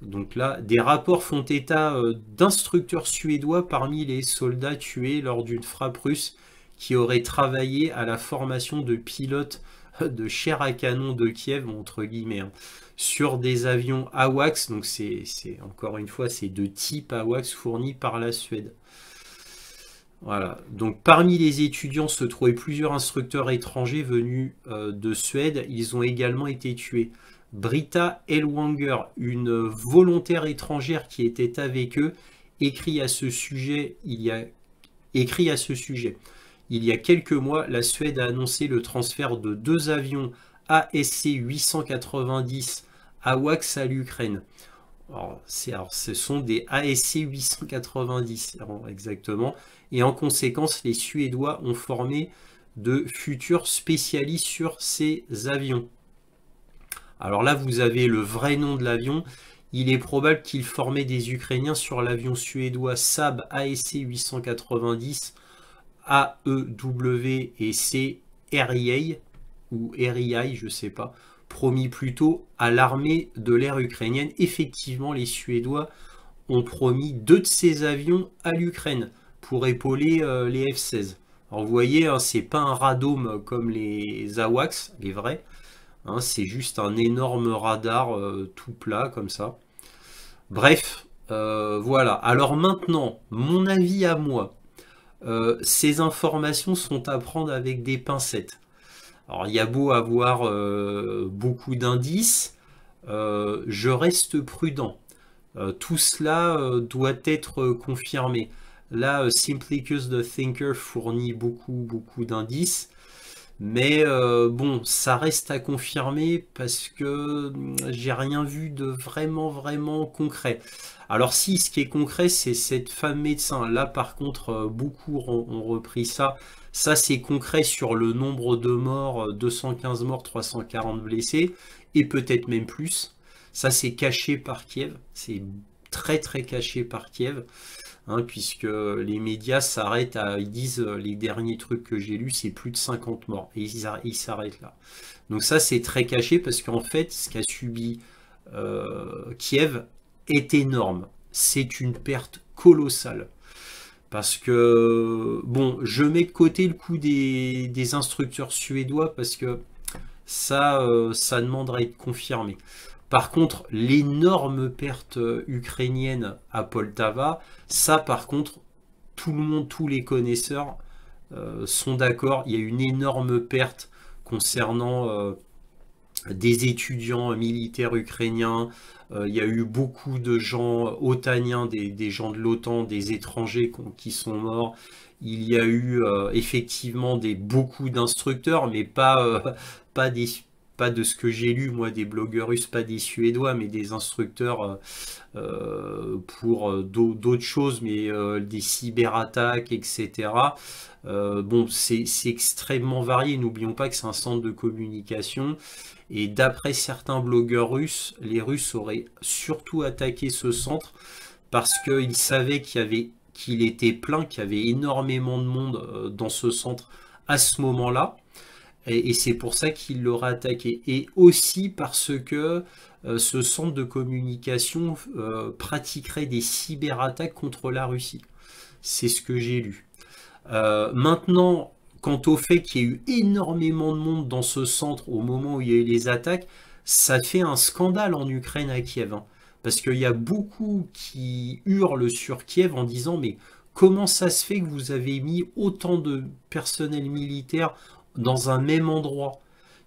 Donc là, des rapports font état d'instructeurs suédois parmi les soldats tués lors d'une frappe russe qui auraient travaillé à la formation de pilotes de chair à canon de Kiev, entre guillemets, hein, sur des avions AWACS. Donc c'est encore une fois, c'est de type AWACS fournis par la Suède. Voilà, donc parmi les étudiants se trouvaient plusieurs instructeurs étrangers venus de Suède. Ils ont également été tués. Britta Elwanger, une volontaire étrangère qui était avec eux, écrit à ce sujet. Il y a quelques mois, la Suède a annoncé le transfert de 2 avions ASC 890 AWACS à l'Ukraine. Alors, ce sont des ASC 890 exactement, et en conséquence, les Suédois ont formé de futurs spécialistes sur ces avions. Alors là, vous avez le vrai nom de l'avion. Il est probable qu'ils formaient des Ukrainiens sur l'avion suédois Saab ASC 890 AEW et C RIA, ou RIA, je ne sais pas, promis plutôt à l'armée de l'air ukrainienne. Effectivement, les Suédois ont promis 2 de ces avions à l'Ukraine pour épauler les F-16. Alors vous voyez, hein, c'est pas un radome comme les AWACS, les vrais, hein, c'est juste un énorme radar tout plat comme ça. Bref, voilà. Alors maintenant, mon avis à moi, ces informations sont à prendre avec des pincettes. Alors, il y a beau avoir beaucoup d'indices, je reste prudent. Tout cela doit être confirmé. Là, Simplicus the Thinker fournit beaucoup d'indices. Mais bon, ça reste à confirmer parce que j'ai rien vu de vraiment concret. Alors si, ce qui est concret, c'est cette femme médecin. Là, par contre, beaucoup ont repris ça. Ça, c'est concret sur le nombre de morts, 215 morts, 340 blessés, et peut-être même plus. Ça, c'est caché par Kiev. C'est très caché par Kiev. Hein, puisque les médias s'arrêtent à, ils disent les derniers trucs que j'ai lus, c'est plus de 50 morts, et ils s'arrêtent là. Donc ça, c'est très caché, parce qu'en fait, ce qu'a subi Kiev est énorme. C'est une perte colossale. Parce que, bon, je mets de côté le coup des instructeurs suédois, parce que ça demanderait à être confirmé. Par contre, l'énorme perte ukrainienne à Poltava, ça par contre, tout le monde, tous les connaisseurs sont d'accord. Il y a une énorme perte concernant des étudiants militaires ukrainiens. Il y a eu beaucoup de gens otaniens, des gens de l'OTAN, des étrangers qui sont morts. Il y a eu effectivement beaucoup d'instructeurs, mais pas des, pas de ce que j'ai lu, moi, des blogueurs russes, pas des Suédois, mais des instructeurs pour d'autres choses, mais des cyberattaques, etc. Bon, c'est extrêmement varié. N'oublions pas que c'est un centre de communication. Et d'après certains blogueurs russes, les Russes auraient surtout attaqué ce centre parce qu'ils savaient qu'il était plein, qu'il y avait énormément de monde dans ce centre à ce moment-là. Et c'est pour ça qu'ils l'auraient attaqué. Et aussi parce que ce centre de communication pratiquerait des cyberattaques contre la Russie. C'est ce que j'ai lu. Maintenant, quant au fait qu'il y ait eu énormément de monde dans ce centre au moment où il y a eu les attaques, ça fait un scandale en Ukraine à Kiev, hein. Parce qu'il y a beaucoup qui hurlent sur Kiev en disant mais comment ça se fait que vous avez mis autant de personnel militaire dans un même endroit?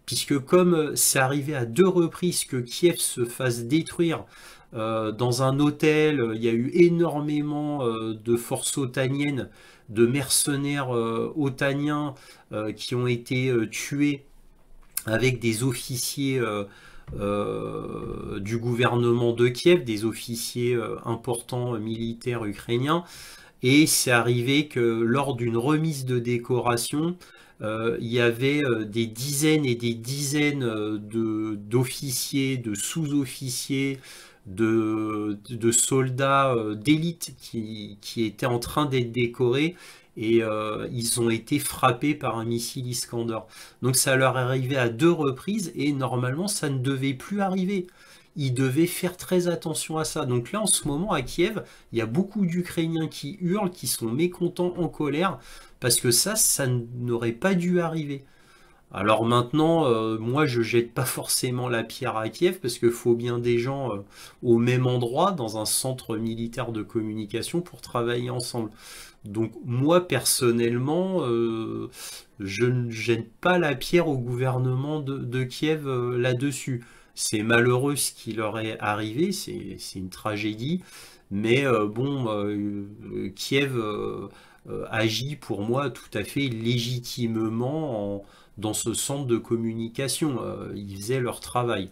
Puisque comme c'est arrivé à 2 reprises que Kiev se fasse détruire dans un hôtel, il y a eu énormément de forces otaniennes, de mercenaires otaniens qui ont été tués avec des officiers du gouvernement de Kiev, des officiers importants militaires ukrainiens. Et c'est arrivé que lors d'une remise de décoration, il y avait des dizaines et des dizaines d'officiers, de sous-officiers, de soldats d'élite qui étaient en train d'être décorés et ils ont été frappés par un missile Iskander. Donc ça leur est arrivé à 2 reprises et normalement ça ne devait plus arriver. Ils devaient faire très attention à ça. Donc là en ce moment à Kiev, il y a beaucoup d'Ukrainiens qui hurlent, qui sont mécontents, en colère, parce que ça n'aurait pas dû arriver. Alors maintenant, moi je jette pas forcément la pierre à Kiev parce qu'il faut bien des gens au même endroit, dans un centre militaire de communication pour travailler ensemble. Donc moi personnellement, je ne jette pas la pierre au gouvernement de Kiev là-dessus. C'est malheureux ce qui leur est arrivé, c'est une tragédie, mais bon, Kiev agit pour moi tout à fait légitimement dans ce centre de communication. Ils faisaient leur travail.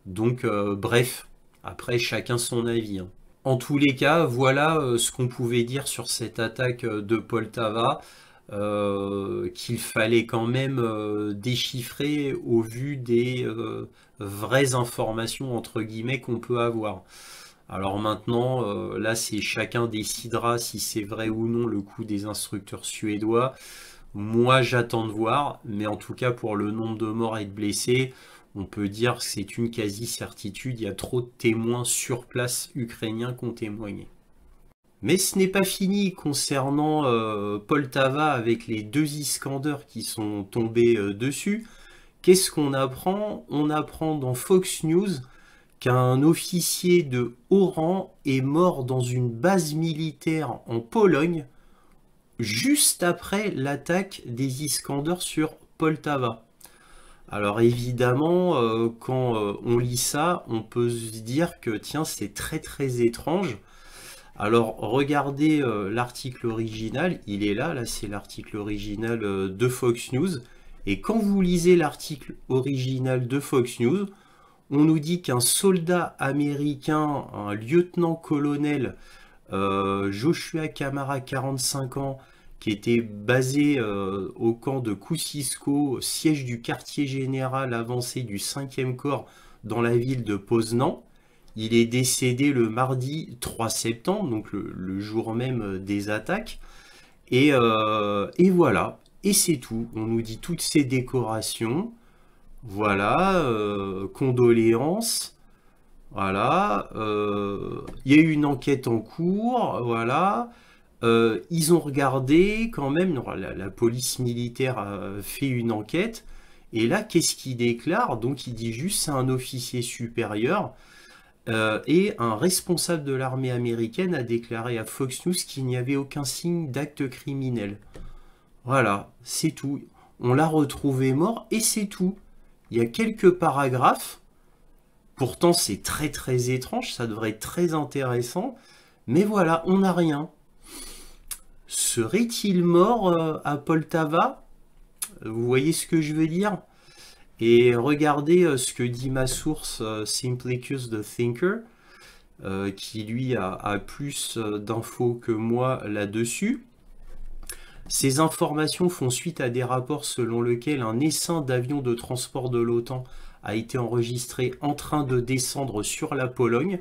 Donc, bref, après, chacun son avis, hein. En tous les cas, voilà ce qu'on pouvait dire sur cette attaque de Poltava, qu'il fallait quand même déchiffrer au vu des vraies informations, entre guillemets, qu'on peut avoir. Alors maintenant, là, c'est chacun décidera si c'est vrai ou non le coup des instructeurs suédois. Moi, j'attends de voir, mais en tout cas, pour le nombre de morts et de blessés, on peut dire que c'est une quasi-certitude. Il y a trop de témoins sur place ukrainiens qui ont témoigné. Mais ce n'est pas fini concernant Poltava avec les 2 Iskander qui sont tombés dessus. Qu'est-ce qu'on apprend? On apprend dans Fox News qu'un officier de haut rang est mort dans une base militaire en Pologne juste après l'attaque des Iskander sur Poltava. Alors évidemment, quand on lit ça, on peut se dire que tiens, c'est très très étrange. Alors regardez l'article original, il est là c'est l'article original de Fox News. Et quand vous lisez l'article original de Fox News, on nous dit qu'un soldat américain, un lieutenant-colonel, Joshua Kamara, 45 ans, qui était basé au camp de Kusisko, siège du quartier général avancé du 5e corps dans la ville de Poznan. Il est décédé le mardi 3 septembre, donc le jour même des attaques. Et voilà, et c'est tout. On nous dit toutes ces décorations. Voilà, condoléances. Voilà, il y a eu une enquête en cours. Voilà. Ils ont regardé quand même, la police militaire a fait une enquête, et là, qu'est-ce qu'il déclare? Donc il dit juste c'est un officier supérieur, et un responsable de l'armée américaine a déclaré à Fox News qu'il n'y avait aucun signe d'acte criminel. Voilà, c'est tout. On l'a retrouvé mort et c'est tout. Il y a quelques paragraphes. Pourtant, c'est très très étrange. Ça devrait être très intéressant. Mais voilà, on n'a rien. Serait-il mort à Poltava? Vous voyez ce que je veux dire? Et regardez ce que dit ma source Simplicus the Thinker, qui lui a plus d'infos que moi là-dessus. Ces informations font suite à des rapports selon lesquels un essaim d'avions de transport de l'OTAN a été enregistré en train de descendre sur la Pologne,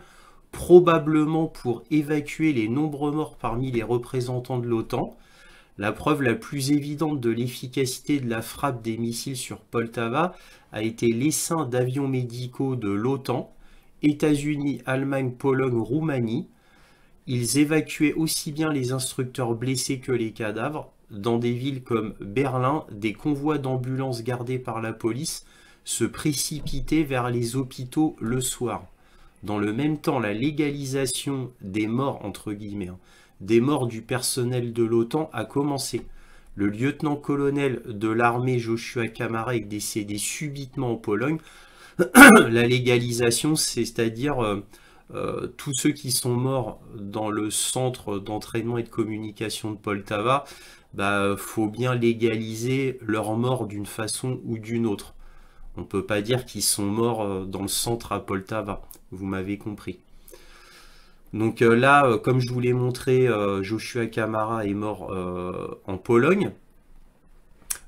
probablement pour évacuer les nombreux morts parmi les représentants de l'OTAN. La preuve la plus évidente de l'efficacité de la frappe des missiles sur Poltava a été l'essaim d'avions médicaux de l'OTAN, États-Unis, Allemagne, Pologne, Roumanie. Ils évacuaient aussi bien les instructeurs blessés que les cadavres. Dans des villes comme Berlin, des convois d'ambulances gardés par la police se précipitaient vers les hôpitaux le soir. Dans le même temps, la légalisation des morts, entre guillemets, des morts du personnel de l'OTAN a commencé. Le lieutenant-colonel de l'armée Joshua Kamara est décédé subitement en Pologne. La légalisation, c'est-à-dire tous ceux qui sont morts dans le centre d'entraînement et de communication de Poltava, faut bien légaliser leur mort d'une façon ou d'une autre. On ne peut pas dire qu'ils sont morts dans le centre à Poltava. Vous m'avez compris. Donc là, comme je vous l'ai montré, Joshua Kamara est mort en Pologne.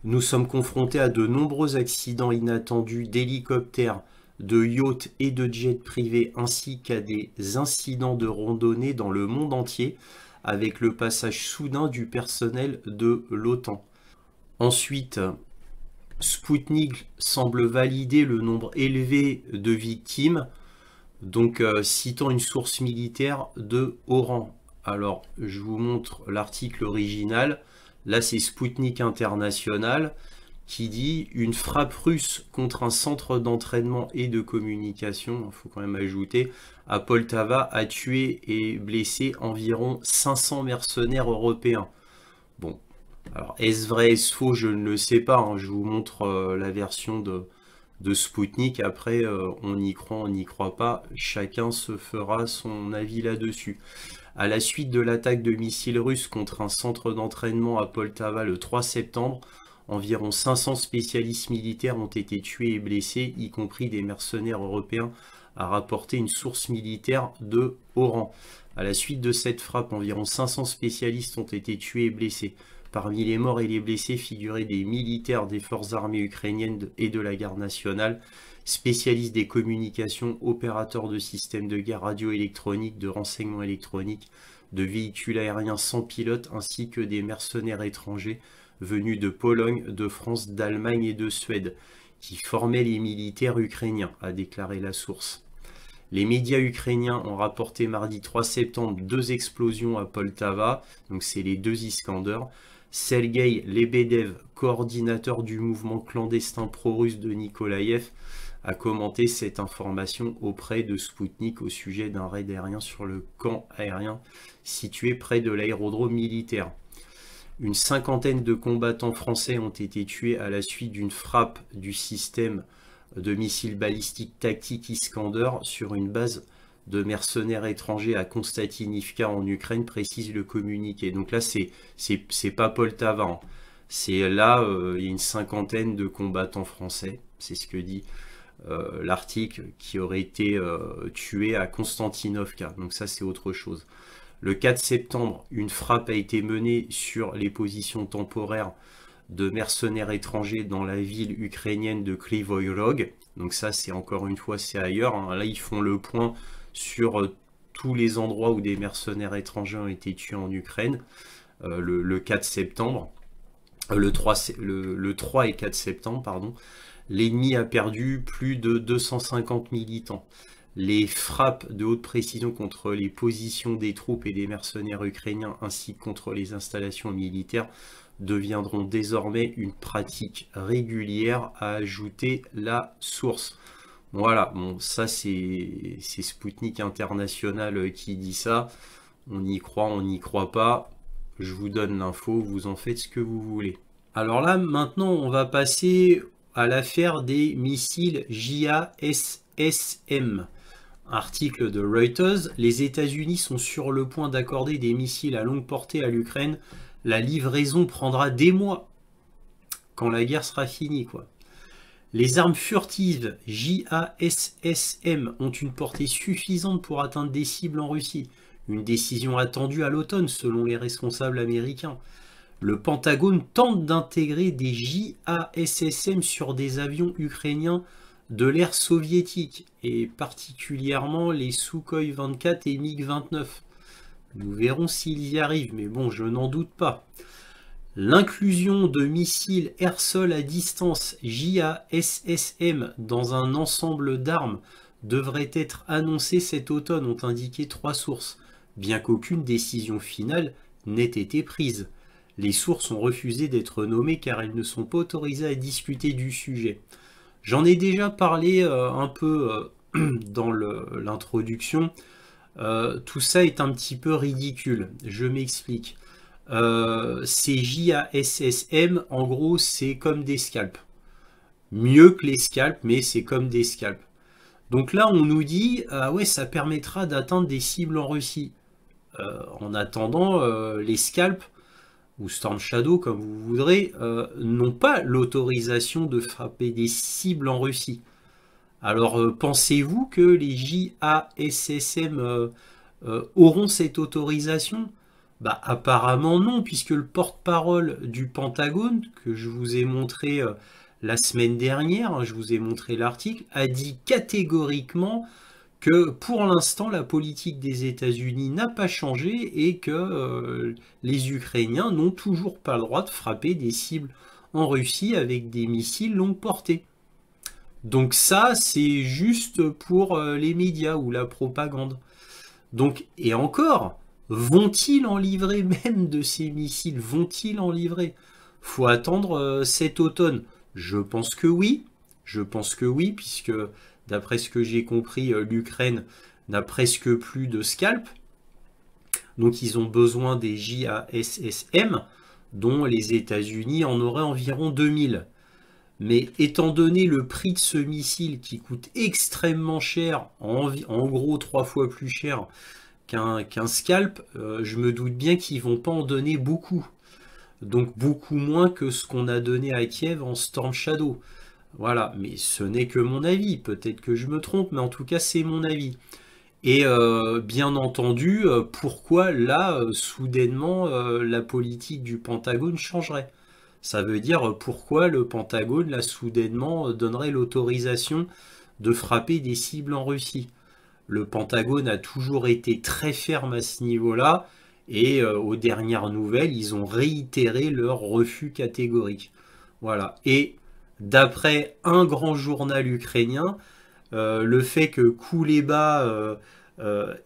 Nous sommes confrontés à de nombreux accidents inattendus d'hélicoptères, de yachts et de jets privés, ainsi qu'à des incidents de randonnée dans le monde entier, avec le passage soudain du personnel de l'OTAN. Ensuite, Sputnik semble valider le nombre élevé de victimes, donc citant une source militaire de haut rang. Alors, je vous montre l'article original. Là, c'est Sputnik International qui dit « Une frappe russe contre un centre d'entraînement et de communication, il faut quand même ajouter, à Poltava a tué et blessé environ 500 mercenaires européens. » Bon, alors est-ce vrai, est-ce faux, je ne le sais pas. Hein. Je vous montre la version de Sputnik. Après, on y croit, on n'y croit pas. Chacun se fera son avis là-dessus. À la suite de l'attaque de missiles russes contre un centre d'entraînement à Poltava le 3 septembre, environ 500 spécialistes militaires ont été tués et blessés, y compris des mercenaires européens, a rapporté une source militaire de haut rang. À la suite de cette frappe, environ 500 spécialistes ont été tués et blessés. Parmi les morts et les blessés figuraient des militaires des forces armées ukrainiennes et de la garde nationale, spécialistes des communications, opérateurs de systèmes de guerre radioélectroniques, de renseignement électronique, de véhicules aériens sans pilote, ainsi que des mercenaires étrangers venus de Pologne, de France, d'Allemagne et de Suède, qui formaient les militaires ukrainiens, a déclaré la source. Les médias ukrainiens ont rapporté mardi 3 septembre 2 explosions à Poltava, donc c'est les 2 Iskander. Sergei Lebedev, coordinateur du mouvement clandestin pro-russe de Nikolaïev, a commenté cette information auprès de Sputnik au sujet d'un raid aérien sur le camp aérien situé près de l'aérodrome militaire. Une cinquantaine de combattants français ont été tués à la suite d'une frappe du système de missiles balistiques tactiques Iskander sur une base de mercenaires étrangers à Konstantinivka en Ukraine, précise le communiqué. Donc là, c'est pas Poltava. Hein. C'est là, il y a une cinquantaine de combattants français, c'est ce que dit l'article, qui aurait été tués à Konstantinovka. Donc ça, c'est autre chose. Le 4 septembre, une frappe a été menée sur les positions temporaires de mercenaires étrangers dans la ville ukrainienne de Kryvyi Rog. Donc ça, c'est encore une fois, c'est ailleurs. Hein. Là, ils font le point sur tous les endroits où des mercenaires étrangers ont été tués en Ukraine. Le 4 septembre, le 3 et 4 septembre, pardon. L'ennemi a perdu plus de 250 militants. Les frappes de haute précision contre les positions des troupes et des mercenaires ukrainiens ainsi que contre les installations militaires deviendront désormais une pratique régulière, a ajouté la source. Voilà, bon, ça c'est Sputnik International qui dit ça. On y croit, on n'y croit pas. Je vous donne l'info, vous en faites ce que vous voulez. Alors là, maintenant, on va passer à l'affaire des missiles JASSM. Article de Reuters, les États-Unis sont sur le point d'accorder des missiles à longue portée à l'Ukraine. La livraison prendra des mois quand la guerre sera finie, quoi. Les armes furtives JASSM ont une portée suffisante pour atteindre des cibles en Russie. Une décision attendue à l'automne selon les responsables américains. Le Pentagone tente d'intégrer des JASSM sur des avions ukrainiens de l'ère soviétique, et particulièrement les Sukhoi 24 et MiG-29. Nous verrons s'ils y arrivent, mais bon, je n'en doute pas. L'inclusion de missiles air-sol à distance JASSM dans un ensemble d'armes devrait être annoncée cet automne, ont indiqué 3 sources, bien qu'aucune décision finale n'ait été prise. Les sources ont refusé d'être nommées car elles ne sont pas autorisées à discuter du sujet. J'en ai déjà parlé un peu dans l'introduction. Tout ça est un petit peu ridicule. Je m'explique. Ces JASSM, en gros, c'est comme des scalps. Mieux que les scalps, mais c'est comme des scalps. Donc là, on nous dit, ah ouais, ça permettra d'atteindre des cibles en Russie. En attendant, les scalps, ou Storm Shadow, comme vous voudrez, n'ont pas l'autorisation de frapper des cibles en Russie. Alors, pensez-vous que les JASSM auront cette autorisation? Bah, apparemment non, puisque le porte-parole du Pentagone, que je vous ai montré la semaine dernière, hein, je vous ai montré l'article, a dit catégoriquement que pour l'instant la politique des États-Unis n'a pas changé et que les Ukrainiens n'ont toujours pas le droit de frapper des cibles en Russie avec des missiles longue portée. Donc ça, c'est juste pour les médias ou la propagande. Donc, et encore, vont-ils en livrer même de ces missiles? Vont-ils en livrer? Faut attendre cet automne. Je pense que oui. Je pense que oui, puisque d'après ce que j'ai compris, l'Ukraine n'a presque plus de scalps. Donc ils ont besoin des JASSM, dont les États-Unis en auraient environ 2000. Mais étant donné le prix de ce missile qui coûte extrêmement cher, en gros 3 fois plus cher qu'un scalp, je me doute bien qu'ils vont pas en donner beaucoup. Donc beaucoup moins que ce qu'on a donné à Kiev en Storm Shadow. Voilà, mais ce n'est que mon avis. Peut-être que je me trompe, mais en tout cas c'est mon avis. Et bien entendu, pourquoi là, soudainement, la politique du Pentagone changerait? Ça veut dire pourquoi le Pentagone, là, soudainement, donnerait l'autorisation de frapper des cibles en Russie. Le Pentagone a toujours été très ferme à ce niveau-là, et aux dernières nouvelles, ils ont réitéré leur refus catégorique. Voilà. Et d'après un grand journal ukrainien, le fait que Kouleba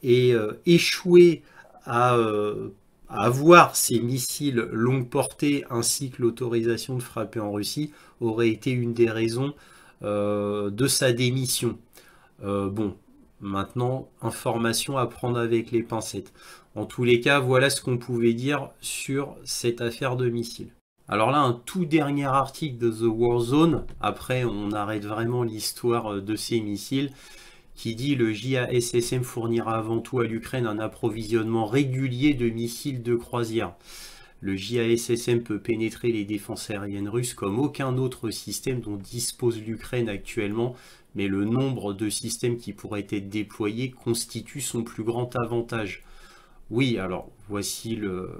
ait échoué à avoir ces missiles longue portée ainsi que l'autorisation de frapper en Russie aurait été une des raisons de sa démission. Bon, maintenant, information à prendre avec les pincettes. En tous les cas, voilà ce qu'on pouvait dire sur cette affaire de missiles. Alors là, un tout dernier article de The War Zone, après on arrête vraiment l'histoire de ces missiles, qui dit le JASSM fournira avant tout à l'Ukraine un approvisionnement régulier de missiles de croisière. Le JASSM peut pénétrer les défenses aériennes russes comme aucun autre système dont dispose l'Ukraine actuellement, mais le nombre de systèmes qui pourraient être déployés constitue son plus grand avantage. Oui, alors voici le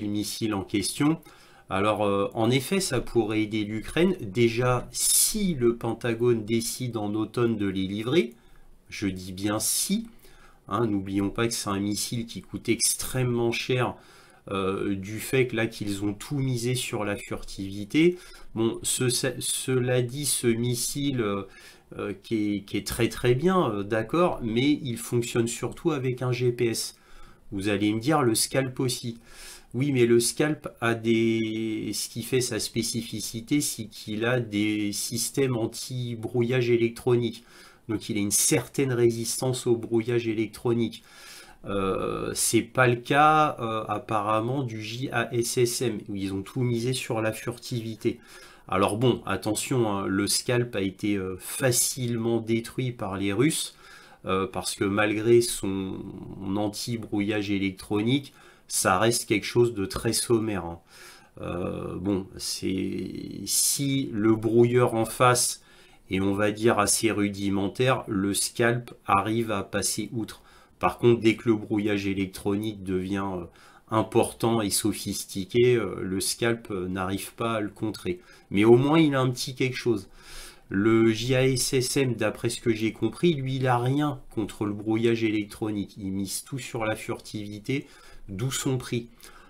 missile en question. Alors, en effet, ça pourrait aider l'Ukraine. Déjà, si le Pentagone décide en automne de les livrer, je dis bien si, hein, n'oublions pas que c'est un missile qui coûte extrêmement cher du fait que là qu'ils ont tout misé sur la furtivité. Bon, cela dit, ce missile qui est très très bien, d'accord, mais il fonctionne surtout avec un GPS. Vous allez me dire le scalp aussi. Oui, mais le scalp a ce qui fait sa spécificité, c'est qu'il a des systèmes anti-brouillage électronique. Donc il a une certaine résistance au brouillage électronique. C'est pas le cas apparemment du JASSM, où ils ont tout misé sur la furtivité. Alors bon, attention, hein, le scalp a été facilement détruit par les Russes, parce que malgré son anti-brouillage électronique, ça reste quelque chose de très sommaire, hein. Bon, c'est si le brouilleur en face est, on va dire, assez rudimentaire, le scalp arrive à passer outre. Par contre, dès que le brouillage électronique devient important et sophistiqué, le scalp n'arrive pas à le contrer. Mais au moins, il a un petit quelque chose. Le JASSM, d'après ce que j'ai compris, lui, il n'a rien contre le brouillage électronique. Il mise tout sur la furtivité, d'où son prix.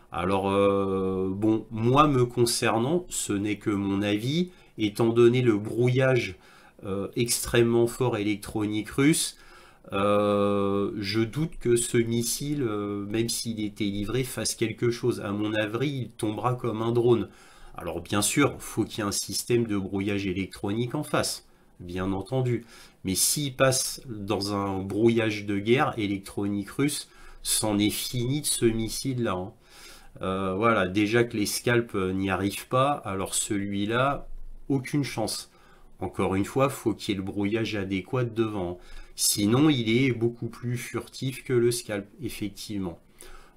Alors, bon, moi me concernant, ce n'est que mon avis, étant donné le brouillage extrêmement fort électronique russe, je doute que ce missile, même s'il était livré, fasse quelque chose. À mon avis, il tombera comme un drone. Alors bien sûr, faut qu'il y ait un système de brouillage électronique en face, bien entendu. Mais s'il passe dans un brouillage de guerre électronique russe, c'en est fini de ce missile-là, hein. Voilà, déjà que les scalps n'y arrivent pas, alors celui-là, aucune chance. Encore une fois, faut qu'il y ait le brouillage adéquat devant. Sinon, il est beaucoup plus furtif que le scalp, effectivement.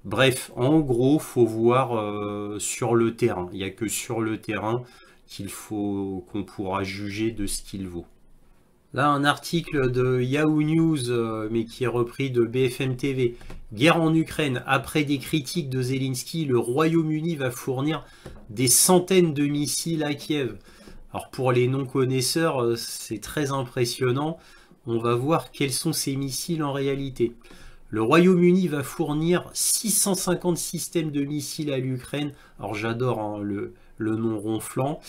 Bref, en gros, faut voir sur le terrain. Il n'y a que sur le terrain qu'on pourra juger de ce qu'il vaut. Là, un article de Yahoo News, mais qui est repris de BFM TV. Guerre en Ukraine. Après des critiques de Zelensky, le Royaume-Uni va fournir des centaines de missiles à Kiev. Alors pour les non-connaisseurs, c'est très impressionnant. On va voir quels sont ces missiles en réalité. Le Royaume-Uni va fournir 650 systèmes de missiles à l'Ukraine. Alors j'adore, hein, le nom ronflant,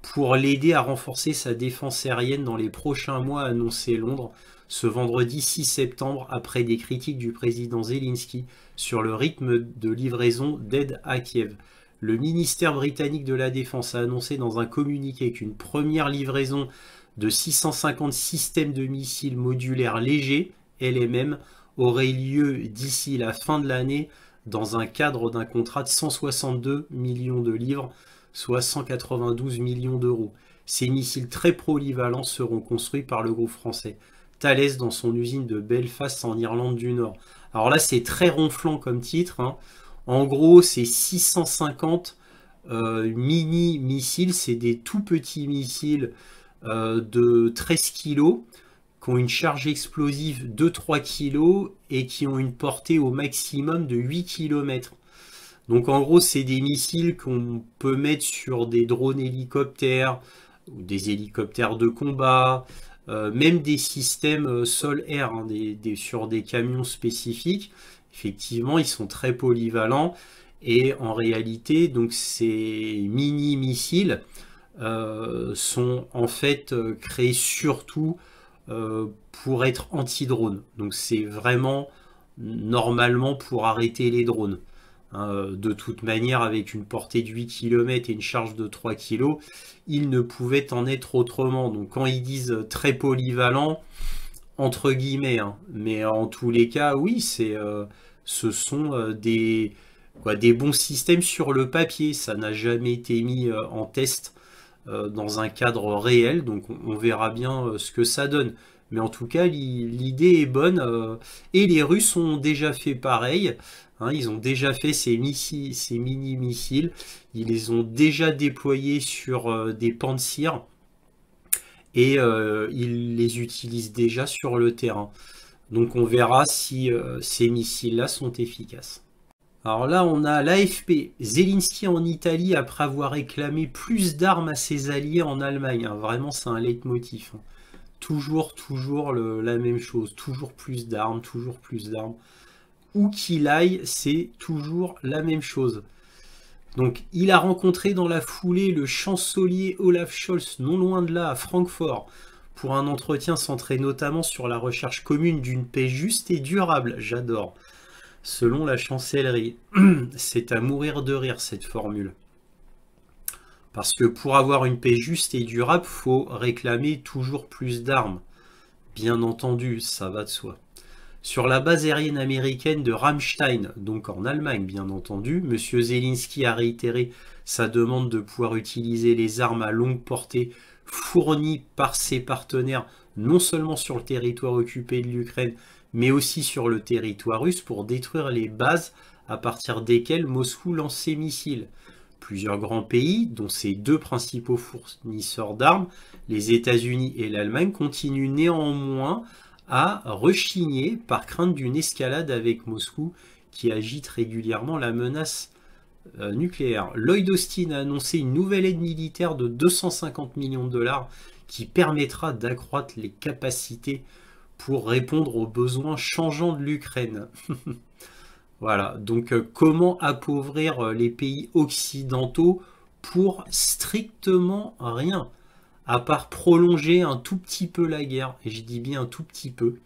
pour l'aider à renforcer sa défense aérienne dans les prochains mois, a annoncé Londres ce vendredi 6 septembre, après des critiques du président Zelensky sur le rythme de livraison d'aide à Kiev. Le ministère britannique de la Défense a annoncé dans un communiqué qu'une première livraison de 650 systèmes de missiles modulaires légers, LMM, aurait lieu d'ici la fin de l'année dans un cadre d'un contrat de 162 millions de livres, soit 192 millions d'euros. Ces missiles très polyvalents seront construits par le groupe français Thales dans son usine de Belfast en Irlande du Nord. Alors là, c'est très ronflant comme titre, hein. En gros, c'est 650 mini-missiles, c'est des tout petits missiles de 13 kg qui ont une charge explosive de 3 kg et qui ont une portée au maximum de 8 km. Donc en gros, c'est des missiles qu'on peut mettre sur des drones hélicoptères, ou des hélicoptères de combat, même des systèmes sol-air, hein, sur des camions spécifiques. Effectivement, ils sont très polyvalents. Et en réalité, donc ces mini-missiles sont en fait créés surtout pour être anti-drone. Donc c'est vraiment normalement pour arrêter les drones. De toute manière, avec une portée de 8 km et une charge de 3 kg, il ne pouvait en être autrement. Donc quand ils disent très polyvalent, entre guillemets, hein, mais en tous les cas, oui, ce sont des bons systèmes sur le papier. Ça n'a jamais été mis en test dans un cadre réel, donc on verra bien ce que ça donne. Mais en tout cas, l'idée est bonne, et les Russes ont déjà fait pareil, hein, ils ont déjà fait ces mini-missiles, ils les ont déjà déployés sur des Pantsir, et ils les utilisent déjà sur le terrain. Donc on verra si ces missiles-là sont efficaces. Alors là, on a l'AFP, Zelensky en Italie après avoir réclamé plus d'armes à ses alliés en Allemagne. Hein, vraiment, c'est un leitmotiv, hein. Toujours la même chose. Toujours plus d'armes, toujours plus d'armes. Où qu'il aille, c'est toujours la même chose. Donc, il a rencontré dans la foulée le chancelier Olaf Scholz, non loin de là, à Francfort, pour un entretien centré notamment sur la recherche commune d'une paix juste et durable. J'adore. Selon la chancellerie, c'est à mourir de rire cette formule. Parce que pour avoir une paix juste et durable, il faut réclamer toujours plus d'armes. Bien entendu, ça va de soi. Sur la base aérienne américaine de Ramstein, donc en Allemagne bien entendu, M. Zelensky a réitéré sa demande de pouvoir utiliser les armes à longue portée fournies par ses partenaires, non seulement sur le territoire occupé de l'Ukraine, mais aussi sur le territoire russe pour détruire les bases à partir desquelles Moscou lance ses missiles. Plusieurs grands pays, dont ses deux principaux fournisseurs d'armes, les États-Unis et l'Allemagne, continuent néanmoins à rechigner par crainte d'une escalade avec Moscou qui agite régulièrement la menace nucléaire. Lloyd Austin a annoncé une nouvelle aide militaire de 250 millions de dollars qui permettra d'accroître les capacités pour répondre aux besoins changeants de l'Ukraine. Voilà, donc comment appauvrir les pays occidentaux pour strictement rien, à part prolonger un tout petit peu la guerre, et je dis bien un tout petit peu,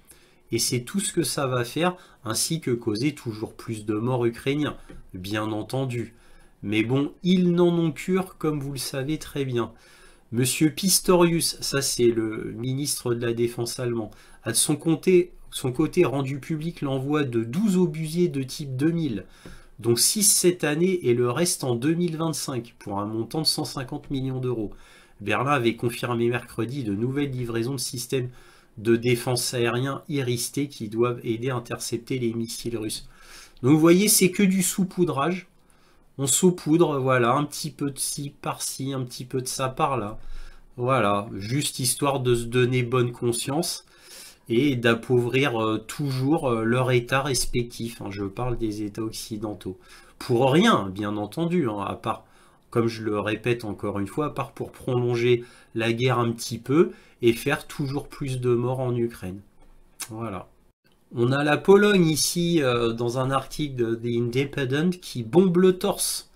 et c'est tout ce que ça va faire, ainsi que causer toujours plus de morts ukrainiens, bien entendu. Mais bon, ils n'en ont cure, comme vous le savez très bien. Monsieur Pistorius, ça c'est le ministre de la Défense allemand, a de son côté rendu public l'envoi de 12 obusiers de type 2000, dont 6 cette année et le reste en 2025, pour un montant de 150 millions d'euros. Berlin avait confirmé mercredi de nouvelles livraisons de systèmes de défense aérien Iris-T qui doivent aider à intercepter les missiles russes. Donc vous voyez, c'est que du saupoudrage. On saupoudre, voilà, un petit peu de ci par-ci, un petit peu de ça par-là. Voilà, juste histoire de se donner bonne conscience et d'appauvrir toujours leur état respectif. Hein, je parle des États occidentaux. Pour rien, bien entendu, hein, à part, comme je le répète encore une fois, à part pour prolonger la guerre un petit peu et faire toujours plus de morts en Ukraine. Voilà. On a la Pologne ici, dans un article de The Independent, qui bombe le torse.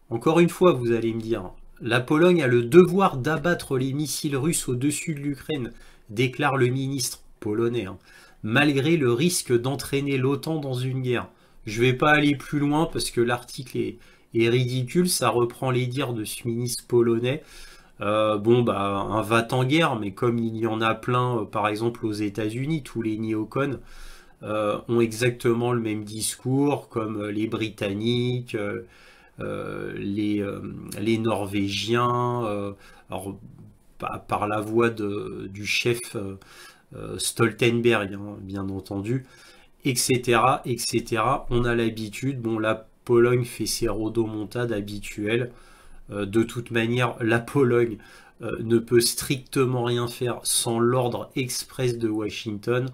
Encore une fois, vous allez me dire, la Pologne a le devoir d'abattre les missiles russes au-dessus de l'Ukraine, déclare le ministre polonais, hein, malgré le risque d'entraîner l'OTAN dans une guerre. Je ne vais pas aller plus loin parce que l'article est ridicule, ça reprend les dires de ce ministre polonais. Un va-t-en-guerre, mais comme il y en a plein, par exemple aux États-Unis, tous les néocons ont exactement le même discours, comme les Britanniques, les Norvégiens, alors, par la voix du chef Stoltenberg, hein, bien entendu, etc., etc. On a l'habitude, bon, la Pologne fait ses rodomontades habituelles. De toute manière, la Pologne ne peut strictement rien faire sans l'ordre express de Washington.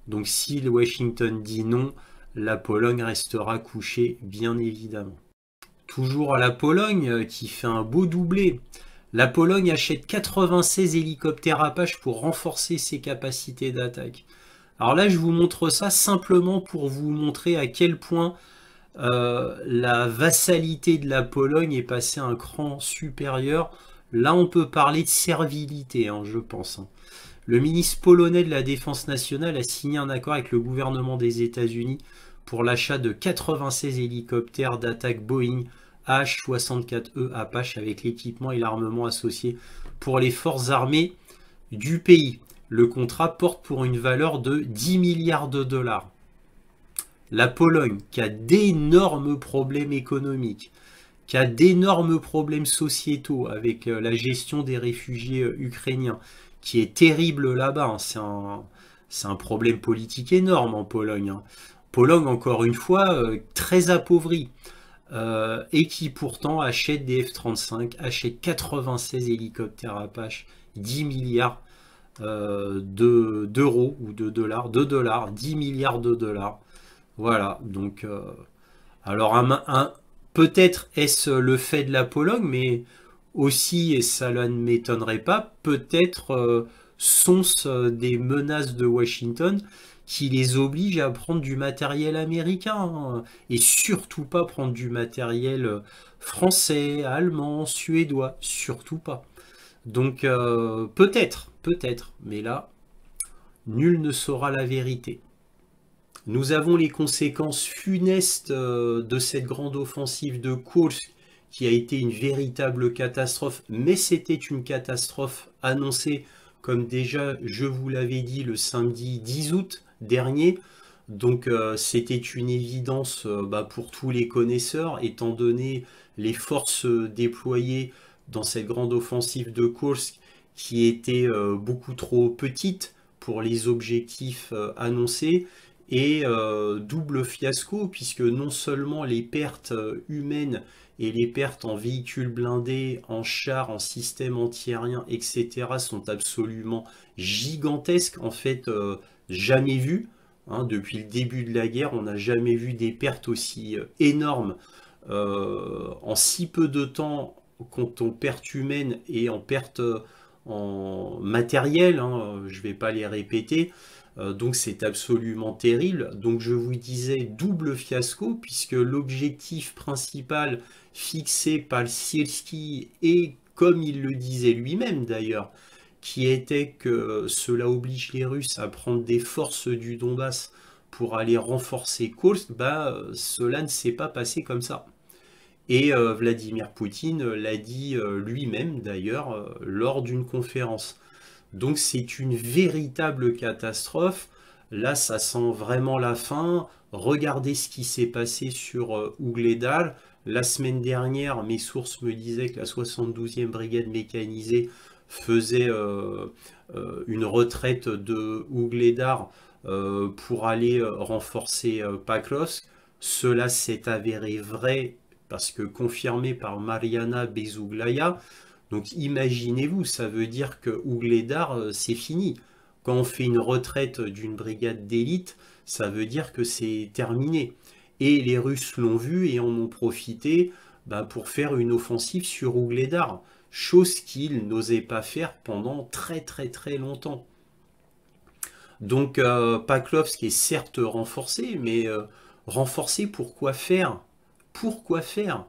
Donc si Washington dit non, la Pologne restera couchée, bien évidemment. Toujours à la Pologne, qui fait un beau doublé. La Pologne achète 96 hélicoptères Apache pour renforcer ses capacités d'attaque. Alors là, je vous montre ça simplement pour vous montrer à quel point la vassalité de la Pologne est passée à un cran supérieur. Là, on peut parler de servilité, hein, je pense. Hein. Le ministre polonais de la Défense nationale a signé un accord avec le gouvernement des États-Unis pour l'achat de 96 hélicoptères d'attaque Boeing H-64E Apache avec l'équipement et l'armement associés pour les forces armées du pays. Le contrat porte pour une valeur de 10 milliards de dollars. La Pologne, qui a d'énormes problèmes économiques, qui a d'énormes problèmes sociétaux avec la gestion des réfugiés ukrainiens, qui est terrible là-bas. Hein. C'est un problème politique énorme en Pologne. Hein. Pologne, encore une fois, très appauvrie. Et qui pourtant achète des F-35, achète 96 hélicoptères Apache, 10 milliards d'euros ou de dollars, 10 milliards de dollars. Voilà, donc, alors peut-être est-ce le fait de la Pologne, mais aussi, et ça ne m'étonnerait pas, peut-être sont-ce des menaces de Washington qui les obligent à prendre du matériel américain, hein, et surtout pas prendre du matériel français, allemand, suédois, surtout pas. Donc peut-être, mais là, nul ne saura la vérité. Nous avons les conséquences funestes de cette grande offensive de Kursk qui a été une véritable catastrophe, mais c'était une catastrophe annoncée, comme déjà je vous l'avais dit le samedi 10 août dernier. Donc c'était une évidence pour tous les connaisseurs, étant donné les forces déployées dans cette grande offensive de Kursk qui étaient beaucoup trop petites pour les objectifs annoncés. Et double fiasco, puisque non seulement les pertes humaines et les pertes en véhicules blindés, en chars, en systèmes antiaériens, etc. sont absolument gigantesques, en fait jamais vues. Hein, depuis le début de la guerre, on n'a jamais vu des pertes aussi énormes en si peu de temps, quand on perte humaine et en perte en matériel, hein, je ne vais pas les répéter. Donc c'est absolument terrible. Donc je vous disais double fiasco, puisque l'objectif principal fixé par Sierski, et comme il le disait lui-même d'ailleurs, qui était que cela oblige les Russes à prendre des forces du Donbass pour aller renforcer Kursk, cela ne s'est pas passé comme ça. Et Vladimir Poutine l'a dit lui-même d'ailleurs lors d'une conférence. Donc c'est une véritable catastrophe. Là, ça sent vraiment la fin. Regardez ce qui s'est passé sur Ougledar. La semaine dernière, mes sources me disaient que la 72e brigade mécanisée faisait une retraite de Ougledar pour aller renforcer Pakrovsk. Cela s'est avéré vrai parce que confirmé par Mariana Bezouglaya. Donc imaginez-vous, ça veut dire que Ougledar, c'est fini. Quand on fait une retraite d'une brigade d'élite, ça veut dire que c'est terminé. Et les Russes l'ont vu et en ont profité pour faire une offensive sur Ougledar, chose qu'ils n'osaient pas faire pendant très très très longtemps. Donc Paklovsk est certes renforcé, mais renforcé pour quoi faire? Pourquoi faire?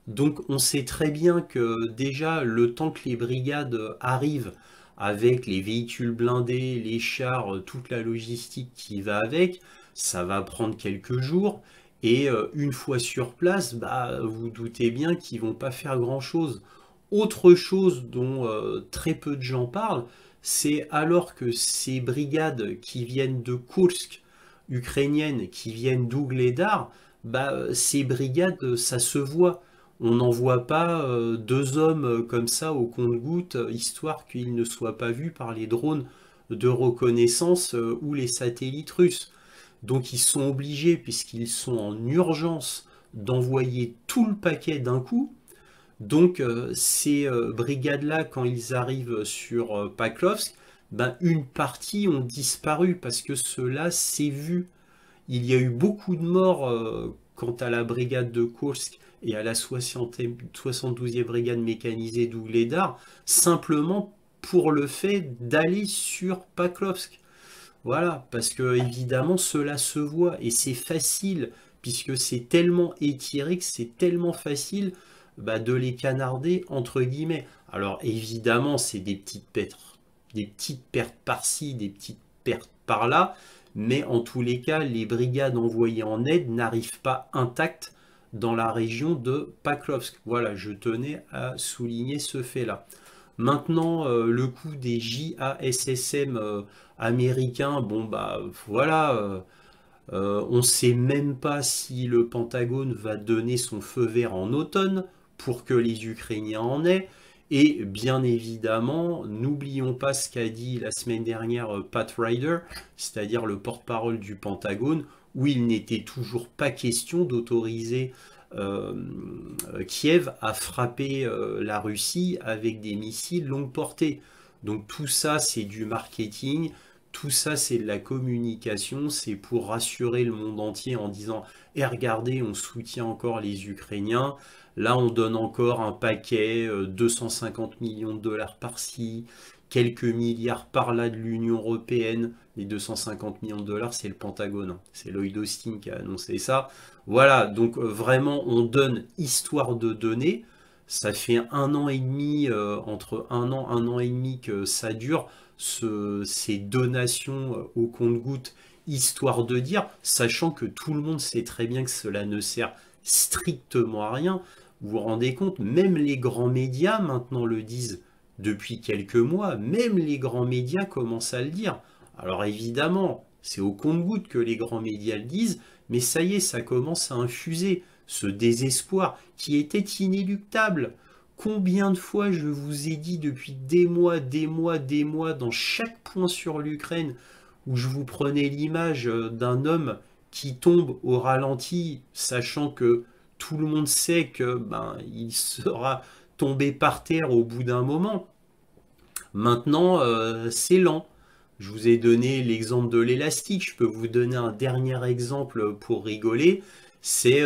Donc on sait très bien que déjà le temps que les brigades arrivent avec les véhicules blindés, les chars, toute la logistique qui va avec, ça va prendre quelques jours. Et une fois sur place, vous doutez bien qu'ils vont pas faire grand-chose. Autre chose dont très peu de gens parlent, c'est alors que ces brigades qui viennent de Kursk, ukrainiennes, qui viennent d'Ougledar, ces brigades, ça se voit. On n'envoie pas deux hommes comme ça au compte-gouttes, histoire qu'ils ne soient pas vus par les drones de reconnaissance ou les satellites russes. Donc ils sont obligés, puisqu'ils sont en urgence, d'envoyer tout le paquet d'un coup. Donc ces brigades-là, quand ils arrivent sur Paklovsk, une partie ont disparu parce que cela s'est vu. Il y a eu beaucoup de morts quant à la brigade de Kursk et à la 72e brigade mécanisée d'Ougledar, simplement pour le fait d'aller sur Paklovsk. Voilà, parce que évidemment cela se voit et c'est facile, puisque c'est tellement étiré que c'est tellement facile de les canarder entre guillemets. Alors évidemment c'est des petites pertes par-ci, des petites pertes par-là, mais en tous les cas les brigades envoyées en aide n'arrivent pas intactes dans la région de Paklovsk. Voilà, je tenais à souligner ce fait-là. Maintenant, le coup des JASSM américains, voilà, on ne sait même pas si le Pentagone va donner son feu vert en automne pour que les Ukrainiens en aient. Et bien évidemment, n'oublions pas ce qu'a dit la semaine dernière Pat Ryder, c'est-à-dire le porte-parole du Pentagone, où il n'était toujours pas question d'autoriser euh, Kiev a frappé la Russie avec des missiles longue portée. Donc tout ça, c'est du marketing, tout ça, c'est de la communication, c'est pour rassurer le monde entier en disant « Eh, regardez, on soutient encore les Ukrainiens, là on donne encore un paquet, 250 millions de dollars par-ci, quelques milliards par-là de l'Union européenne. » Les 250 millions de dollars, c'est le Pentagone, hein. C'est Lloyd Austin qui a annoncé ça. Voilà, donc vraiment, on donne histoire de donner. Ça fait un an et demi, entre un an et demi que ça dure, ces donations au compte-gouttes, histoire de dire, sachant que tout le monde sait très bien que cela ne sert strictement à rien. Vous vous rendez compte, même les grands médias maintenant le disent depuis quelques mois, même les grands médias commencent à le dire. Alors évidemment, C'est au compte-gouttes que les grands médias le disent, mais ça y est, ça commence à infuser ce désespoir qui était inéluctable. Combien de fois je vous ai dit depuis des mois, dans chaque point sur l'Ukraine, où je vous prenais l'image d'un homme qui tombe au ralenti, sachant que tout le monde sait que il sera tombé par terre au bout d'un moment. Maintenant, c'est lent. Je vous ai donné l'exemple de l'élastique. Je peux vous donner un dernier exemple pour rigoler. C'est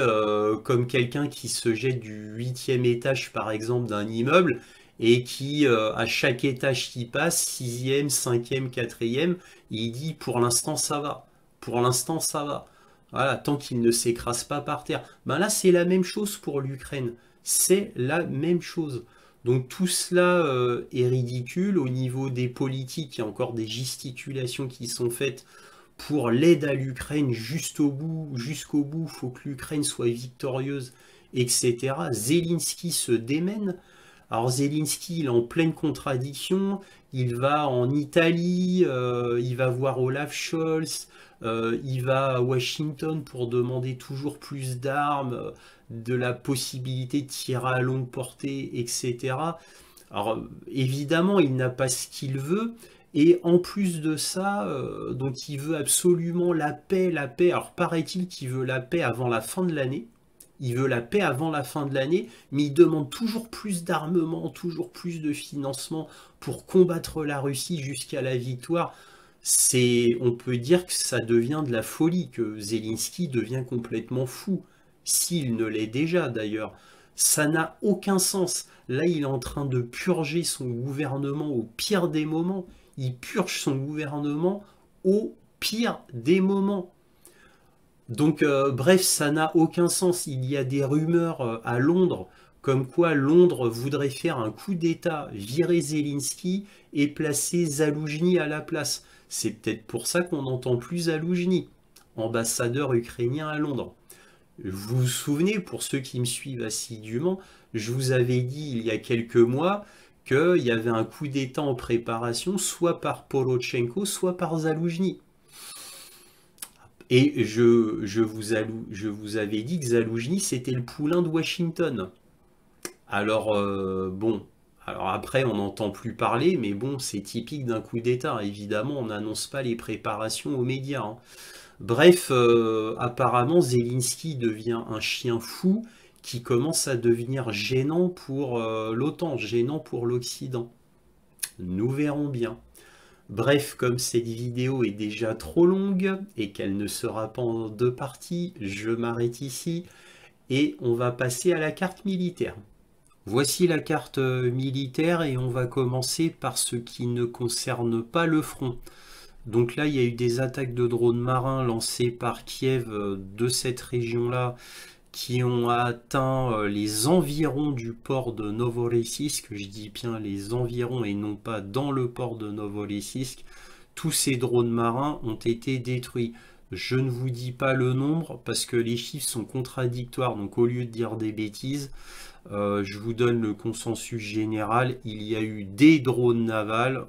comme quelqu'un qui se jette du 8e étage, par exemple, d'un immeuble et qui, à chaque étage qui passe, 6e, 5e, 4e, il dit pour l'instant ça va. Pour l'instant ça va. Voilà, tant qu'il ne s'écrase pas par terre. Ben là, c'est la même chose pour l'Ukraine. C'est la même chose. Donc tout cela est ridicule au niveau des politiques. Il y a encore des gesticulations qui sont faites pour l'aide à l'Ukraine jusqu'au bout. Il faut que l'Ukraine soit victorieuse, etc. Zelensky se démène. Alors Zelensky, il est en pleine contradiction. Il va en Italie, il va voir Olaf Scholz, il va à Washington pour demander toujours plus d'armes, de la possibilité de tirer à longue portée, etc. Alors évidemment, il n'a pas ce qu'il veut. Et en plus de ça, donc il veut absolument la paix, la paix. Alors paraît-il qu'il veut la paix avant la fin de l'année. Il veut la paix avant la fin de l'année, mais il demande toujours plus d'armement, toujours plus de financement pour combattre la Russie jusqu'à la victoire. On peut dire que ça devient de la folie, que Zelensky devient complètement fou, s'il ne l'est déjà d'ailleurs. Ça n'a aucun sens. Là, il est en train de purger son gouvernement au pire des moments. Il purge son gouvernement au pire des moments. Donc, bref, ça n'a aucun sens. Il y a des rumeurs à Londres, comme quoi Londres voudrait faire un coup d'État, virer Zelensky et placer Zaloujny à la place. C'est peut-être pour ça qu'on n'entend plus Zaloujny, ambassadeur ukrainien à Londres. Vous vous souvenez, pour ceux qui me suivent assidûment, je vous avais dit il y a quelques mois qu'il y avait un coup d'État en préparation, soit par Poroshenko, soit par Zaloujny. Et je vous avais dit que Zaloujny, c'était le poulain de Washington. Alors, bon, alors après, on n'entend plus parler, mais bon, c'est typique d'un coup d'État. Évidemment, on n'annonce pas les préparations aux médias, hein. Bref, apparemment, Zelensky devient un chien fou qui commence à devenir gênant pour l'OTAN, gênant pour l'Occident. Nous verrons bien. Bref, comme cette vidéo est déjà trop longue et qu'elle ne sera pas en deux parties, je m'arrête ici et on va passer à la carte militaire. Voici la carte militaire et on va commencer par ce qui ne concerne pas le front. Donc là, il y a eu des attaques de drones marins lancées par Kiev de cette région-là qui ont atteint les environs du port de Novorossiysk. Je dis bien les environs et non pas dans le port de Novorossiysk. Tous ces drones marins ont été détruits. Je ne vous dis pas le nombre parce que les chiffres sont contradictoires. Donc au lieu de dire des bêtises, je vous donne le consensus général. Il y a eu des drones navals,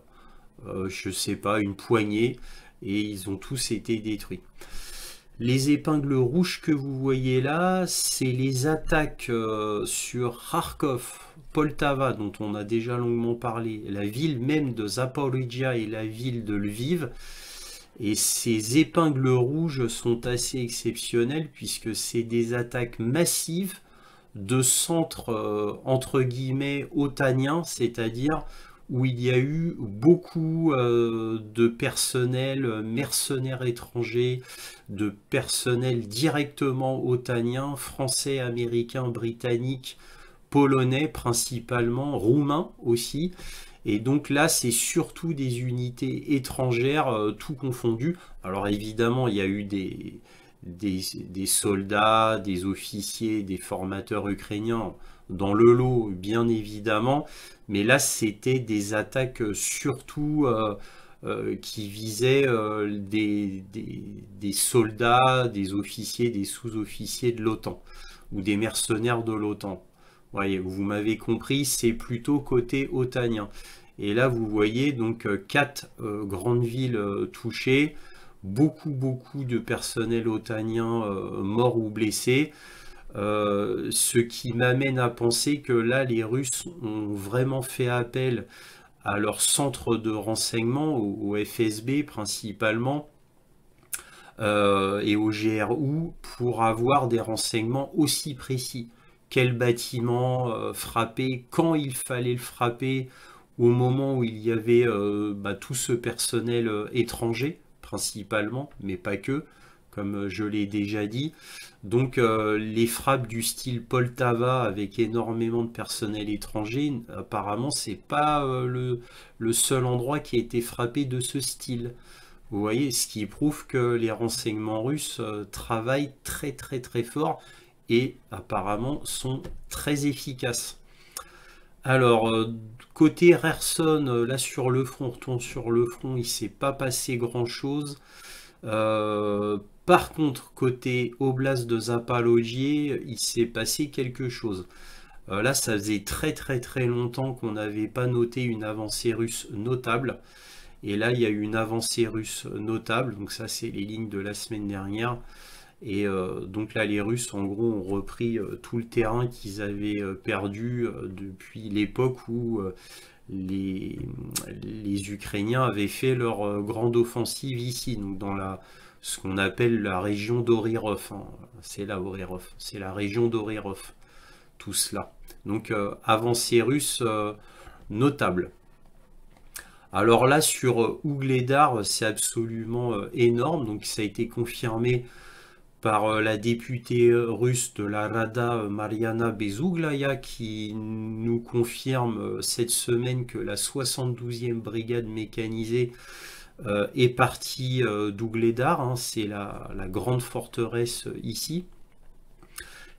je ne sais pas, une poignée, et ils ont tous été détruits. Les épingles rouges que vous voyez là, c'est les attaques sur Kharkov, Poltava, dont on a déjà longuement parlé, la ville même de Zaporizhia et la ville de Lviv. Et ces épingles rouges sont assez exceptionnelles puisque c'est des attaques massives de centres entre guillemets otaniens, c'est-à-dire où il y a eu beaucoup de personnel mercenaires étrangers, de personnel directement otanien, français, américains, britanniques, polonais principalement, roumains aussi. Et donc là, c'est surtout des unités étrangères, tout confondu. Alors évidemment, il y a eu des soldats, des officiers, des formateurs ukrainiens dans le lot, bien évidemment. Mais là, c'était des attaques surtout qui visaient des soldats, des officiers, des sous-officiers de l'OTAN ou des mercenaires de l'OTAN. Voyez, vous m'avez compris, c'est plutôt côté otanien. Et là, vous voyez donc quatre grandes villes touchées. beaucoup de personnel otanien mort ou blessé. Ce qui m'amène à penser que là, les Russes ont vraiment fait appel à leur centre de renseignement, au FSB principalement, et au GRU, pour avoir des renseignements aussi précis. Quel bâtiment frapper, quand il fallait le frapper, au moment où il y avait tout ce personnel étranger, principalement, mais pas que, comme je l'ai déjà dit. Donc les frappes du style Poltava avec énormément de personnel étranger, apparemment c'est pas le seul endroit qui a été frappé de ce style. Vous voyez, ce qui prouve que les renseignements russes travaillent très fort et apparemment sont très efficaces. Alors, côté Kherson, là sur le front, on retourne sur le front, il s'est pas passé grand-chose. Par contre, côté Oblast de Zaporogie, il s'est passé quelque chose. Là, ça faisait très longtemps qu'on n'avait pas noté une avancée russe notable. Et là, il y a eu une avancée russe notable. Donc ça, c'est les lignes de la semaine dernière. Et donc là, les Russes, en gros, ont repris tout le terrain qu'ils avaient perdu depuis l'époque où les Ukrainiens avaient fait leur grande offensive ici, donc dans ce qu'on appelle la région d'Orirov, hein. C'est là Orirov, c'est la région d'Orirov, tout cela. Donc avancée russe notable. Alors là, sur Ougledar, c'est absolument énorme, donc ça a été confirmé par la députée russe de la Rada, Mariana Bezuglaya, qui nous confirme cette semaine que la 72e brigade mécanisée est partie d'Ougledar, hein, c'est la grande forteresse ici.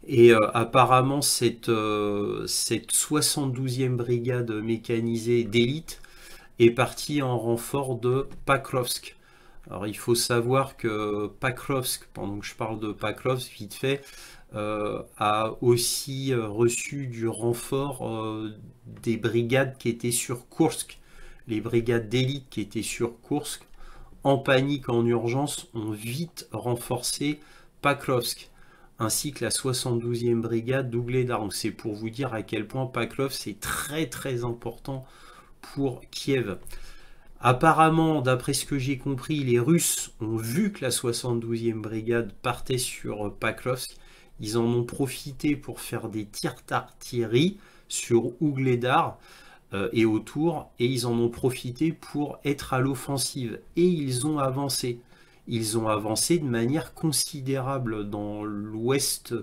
Et apparemment, cette 72e brigade mécanisée d'élite est partie en renfort de Pakrovsk. Alors il faut savoir que Pakrovsk, pendant que je parle de Pakrovsk, vite fait, a aussi reçu du renfort des brigades qui étaient sur Koursk. Les brigades d'élite qui étaient sur Koursk, en panique, en urgence, ont vite renforcé Pakrovsk, ainsi que la 72e brigade d'Ougledar. Donc c'est pour vous dire à quel point Pakrovsk c'est très important pour Kiev. Apparemment, d'après ce que j'ai compris, les Russes ont vu que la 72e brigade partait sur Pakrovsk. Ils en ont profité pour faire des tirs d'artillerie sur Ougledar et autour, et ils en ont profité pour être à l'offensive. Et ils ont avancé. Ils ont avancé de manière considérable dans l'ouest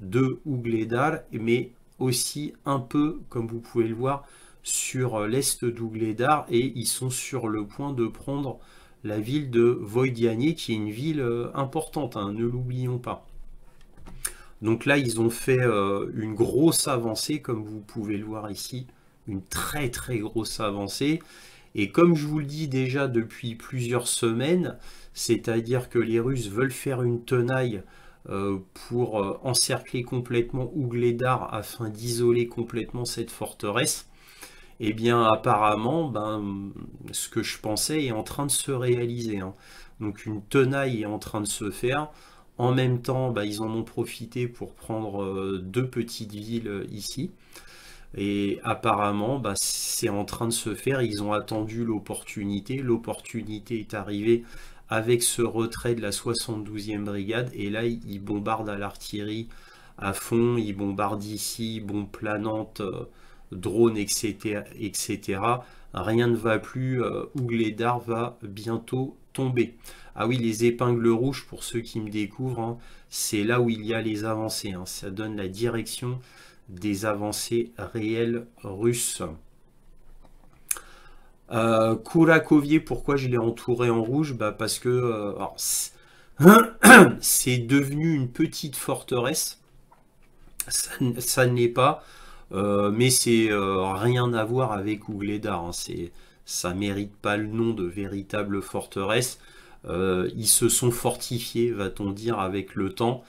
de Ougledar, mais aussi un peu, comme vous pouvez le voir, sur l'est d'Ougledar, et ils sont sur le point de prendre la ville de Voïdiane, qui est une ville importante, hein, ne l'oublions pas. Donc là, ils ont fait une grosse avancée, comme vous pouvez le voir ici, une très grosse avancée. Et comme je vous le dis déjà depuis plusieurs semaines, c'est-à-dire que les Russes veulent faire une tenaille pour encercler complètement Ougledar afin d'isoler complètement cette forteresse. Eh bien, apparemment, ce que je pensais est en train de se réaliser, hein. Donc, une tenaille est en train de se faire. En même temps, ils en ont profité pour prendre deux petites villes ici. Et apparemment, c'est en train de se faire. Ils ont attendu l'opportunité. L'opportunité est arrivée avec ce retrait de la 72e brigade. Et là, ils bombardent à l'artillerie à fond. Ils bombardent ici, bombes planantes, drones, etc. Rien ne va plus. Ougledar va bientôt tomber. Ah oui, les épingles rouges, pour ceux qui me découvrent, hein, c'est là où il y a les avancées, hein. Ça donne la direction des avancées réelles russes. Kourakovier, pourquoi je l'ai entouré en rouge? Parce que c'est devenu une petite forteresse. Ça ne l'est pas. Mais c'est rien à voir avec Ougledar, hein. Ça mérite pas le nom de véritable forteresse. Ils se sont fortifiés, va-t-on dire, avec le temps.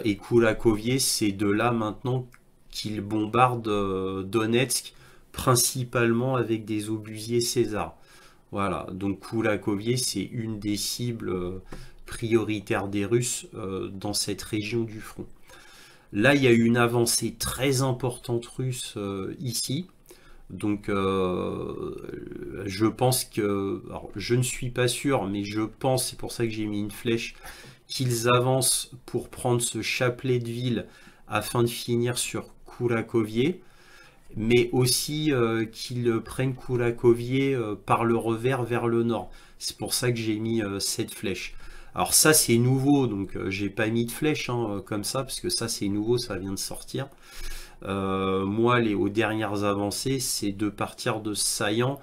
Et Kourakovier, c'est de là maintenant qu'ils bombardent Donetsk, principalement avec des obusiers César. Voilà, donc Koulakovier, c'est une des cibles prioritaires des Russes dans cette région du front. Là, il y a eu une avancée très importante russe ici. Donc, je pense que, alors, je ne suis pas sûr, mais je pense, c'est pour ça que j'ai mis une flèche, qu'ils avancent pour prendre ce chapelet de ville afin de finir sur Koulakovier, mais aussi qu'ils prennent Koulakovier par le revers vers le nord. C'est pour ça que j'ai mis cette flèche. Alors ça c'est nouveau, donc j'ai pas mis de flèche comme ça, parce que ça c'est nouveau, ça vient de sortir. Moi, aux dernières avancées, c'est de partir de Saillant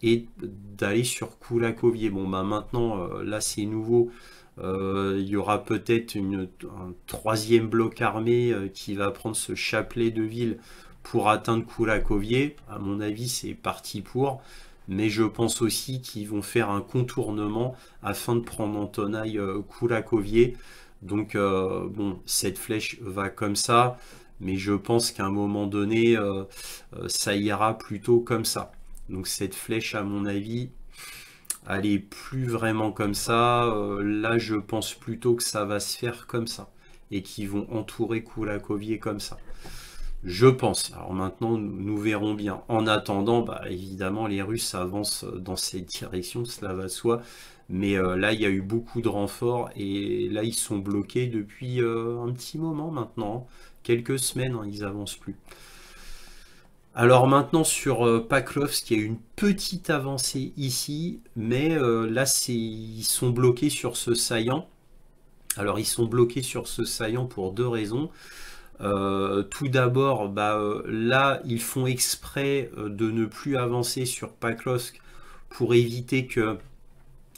et d'aller sur Koulakovier. Bon, bah maintenant, là, c'est nouveau. Il y aura peut-être un troisième bloc armé qui va prendre ce chapelet de ville pour atteindre Koulakovier. À mon avis, c'est parti pour. Mais je pense aussi qu'ils vont faire un contournement afin de prendre en tenaille Koulakovier. Donc, bon, cette flèche va comme ça. Mais je pense qu'à un moment donné, ça ira plutôt comme ça. Donc cette flèche, à mon avis, elle est plus vraiment comme ça. Là, je pense plutôt que ça va se faire comme ça. Et qu'ils vont entourer Koulakovier comme ça. Je pense. Alors maintenant, nous verrons bien. En attendant, bah, évidemment, les Russes avancent dans cette direction, cela va de soi. Mais là, il y a eu beaucoup de renforts et là, ils sont bloqués depuis un petit moment maintenant. Quelques semaines, hein, ils avancent plus. Alors maintenant sur Paklovsk, il y a une petite avancée ici, mais là, ils sont bloqués sur ce saillant. Alors ils sont bloqués sur ce saillant pour deux raisons. Tout d'abord, bah, là, ils font exprès de ne plus avancer sur Paklovsk pour éviter que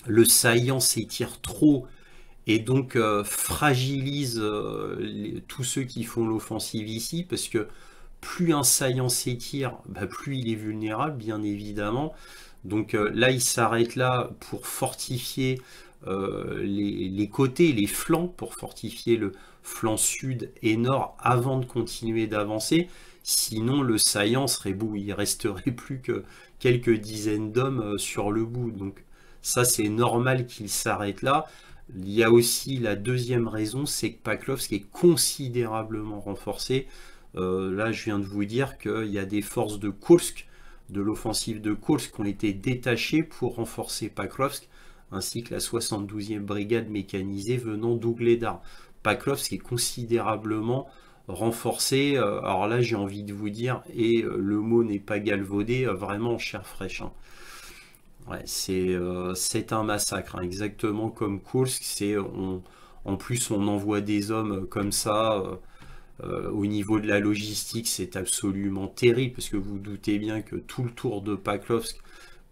le saillant s'étire trop et donc fragilise tous ceux qui font l'offensive ici, parce que plus un saillant s'étire, bah, plus il est vulnérable, bien évidemment. Donc là, il s'arrête là pour fortifier les côtés, les flancs, pour fortifier le flanc sud et nord avant de continuer d'avancer. Sinon, le saillant serait bout, il resterait plus que quelques dizaines d'hommes sur le bout. Donc ça, c'est normal qu'il s'arrête là. Il y a aussi la deuxième raison, c'est que Paklovsk est considérablement renforcé. Là, je viens de vous dire qu'il y a des forces de Kursk, de l'offensive de Kursk, qui ont été détachées pour renforcer Paklovsk, ainsi que la 72e brigade mécanisée venant d'Ougledar. Paklovsk est considérablement renforcé. Alors là, j'ai envie de vous dire, et le mot n'est pas galvaudé, vraiment en chair fraîche. Hein. Ouais, c'est un massacre, hein, exactement comme Kursk. En plus, on envoie des hommes comme ça. Au niveau de la logistique, c'est absolument terrible, parce que vous vous doutez bien que tout le tour de Paklovsk,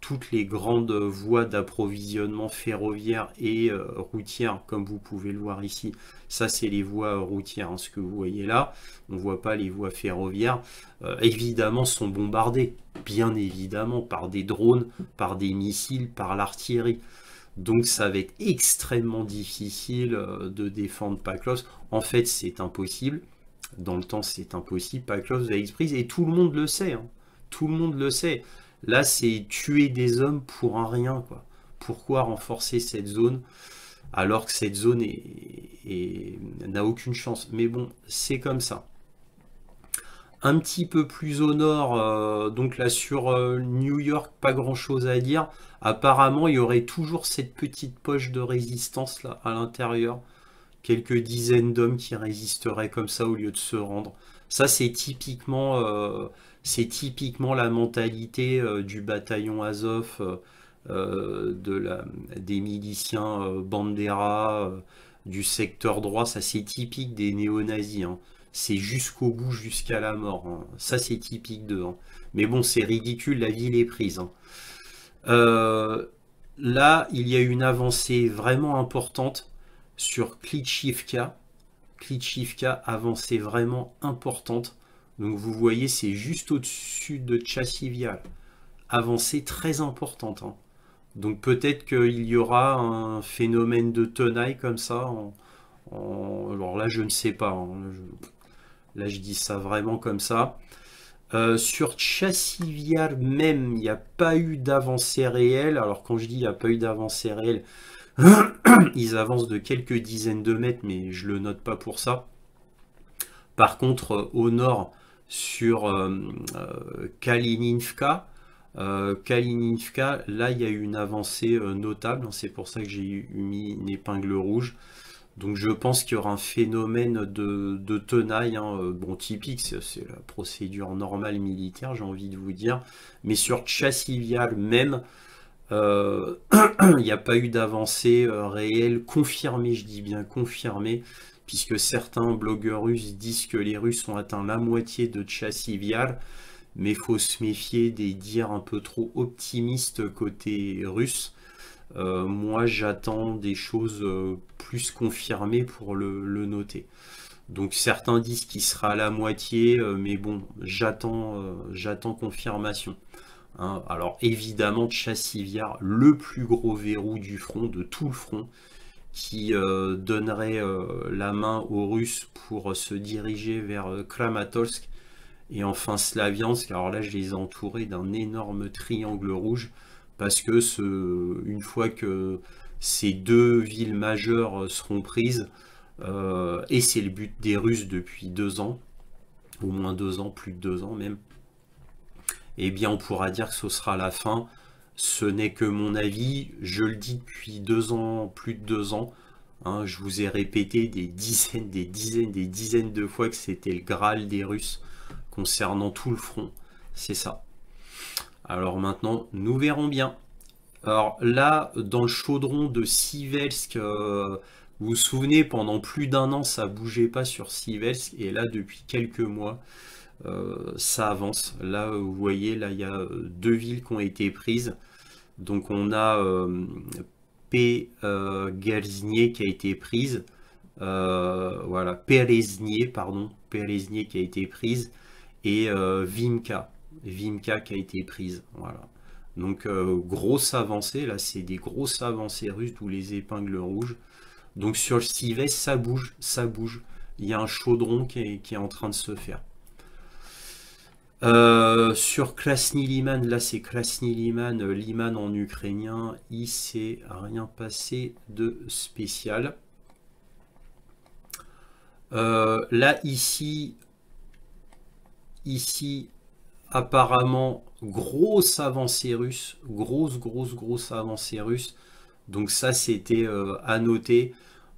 toutes les grandes voies d'approvisionnement ferroviaire et routières, comme vous pouvez le voir ici, ça c'est les voies routières, hein, ce que vous voyez là, on ne voit pas les voies ferroviaires, évidemment sont bombardées, bien évidemment, par des drones, par des missiles, par l'artillerie. Donc ça va être extrêmement difficile de défendre Paklovsk. En fait, c'est impossible. Dans le temps, c'est impossible. Paklovsk va être prise et tout le monde le sait. Hein. Tout le monde le sait. Là, c'est tuer des hommes pour un rien, quoi. Pourquoi renforcer cette zone alors que cette zone n'a aucune chance? Mais bon, c'est comme ça. Un petit peu plus au nord, donc là sur New York, pas grand chose à dire. Apparemment, il y aurait toujours cette petite poche de résistance là à l'intérieur. Quelques dizaines d'hommes qui résisteraient comme ça au lieu de se rendre. Ça, c'est typiquement la mentalité du bataillon Azov, des miliciens Bandera, du secteur droit. Ça, c'est typique des néo-nazis. Hein. C'est jusqu'au bout, jusqu'à la mort. Hein. Ça, c'est typique d'eux. Hein. Mais bon, c'est ridicule, la ville est prise. Hein. Là, il y a une avancée vraiment importante sur Klitschivka. Klitschivka, avancée vraiment importante. Donc vous voyez, c'est juste au-dessus de Tchassivia. Avancée très importante. Hein. Donc peut-être qu'il y aura un phénomène de tenaille comme ça. Alors là, je ne sais pas. Hein. Là, je dis ça vraiment comme ça. Sur Tchassiviar même, il n'y a pas eu d'avancée réelle. Alors quand je dis il n'y a pas eu d'avancée réelle, ils avancent de quelques dizaines de mètres, mais je le note pas pour ça. Par contre, au nord, sur Kalininivka, là il y a eu une avancée notable. C'est pour ça que j'ai mis une épingle rouge. Donc je pense qu'il y aura un phénomène de tenaille, hein, bon typique, c'est la procédure normale militaire, j'ai envie de vous dire. Mais sur Tchassivial même, il n'y a pas eu d'avancée réelle, confirmée, je dis bien confirmée, puisque certains blogueurs russes disent que les Russes ont atteint la moitié de Tchassivial, mais il faut se méfier des dires un peu trop optimistes côté russe. Moi, j'attends des choses plus confirmées pour le noter. Donc certains disent qu'il sera à la moitié, mais bon, j'attends confirmation. Hein. Alors évidemment, Tchassiviar, le plus gros verrou du front, de tout le front, qui donnerait la main aux Russes pour se diriger vers Kramatorsk et enfin Slaviansk. Alors là, je les ai entourés d'un énorme triangle rouge parce que une fois que ces deux villes majeures seront prises, et c'est le but des Russes depuis 2 ans, au moins 2 ans, plus de 2 ans même, eh bien on pourra dire que ce sera la fin. Ce n'est que mon avis, je le dis depuis 2 ans, plus de 2 ans, hein, je vous ai répété des dizaines de fois que c'était le Graal des Russes concernant tout le front, c'est ça. Alors maintenant, nous verrons bien. Alors là, dans le chaudron de Sivelsk, vous vous souvenez, pendant plus d'un an, ça bougeait pas sur Sivelsk, et là, depuis quelques mois, ça avance. Là, vous voyez, là, il y a 2 villes qui ont été prises. Donc on a Peleznie qui a été prise. Voilà, Peleznie, pardon, Peleznie qui a été prise, et Vimka qui a été prise. Voilà. Donc grosse avancée, là c'est des grosses avancées russes, d'où les épingles rouges. Donc sur le Sivet, ça bouge, ça bouge. Il y a un chaudron qui est en train de se faire. Sur Krasny Liman, là c'est Krasny Liman, Liman en ukrainien, il s'est rien passé de spécial. Là ici, apparemment, grosse avancée russe, grosse avancée russe. Donc ça, c'était à noter.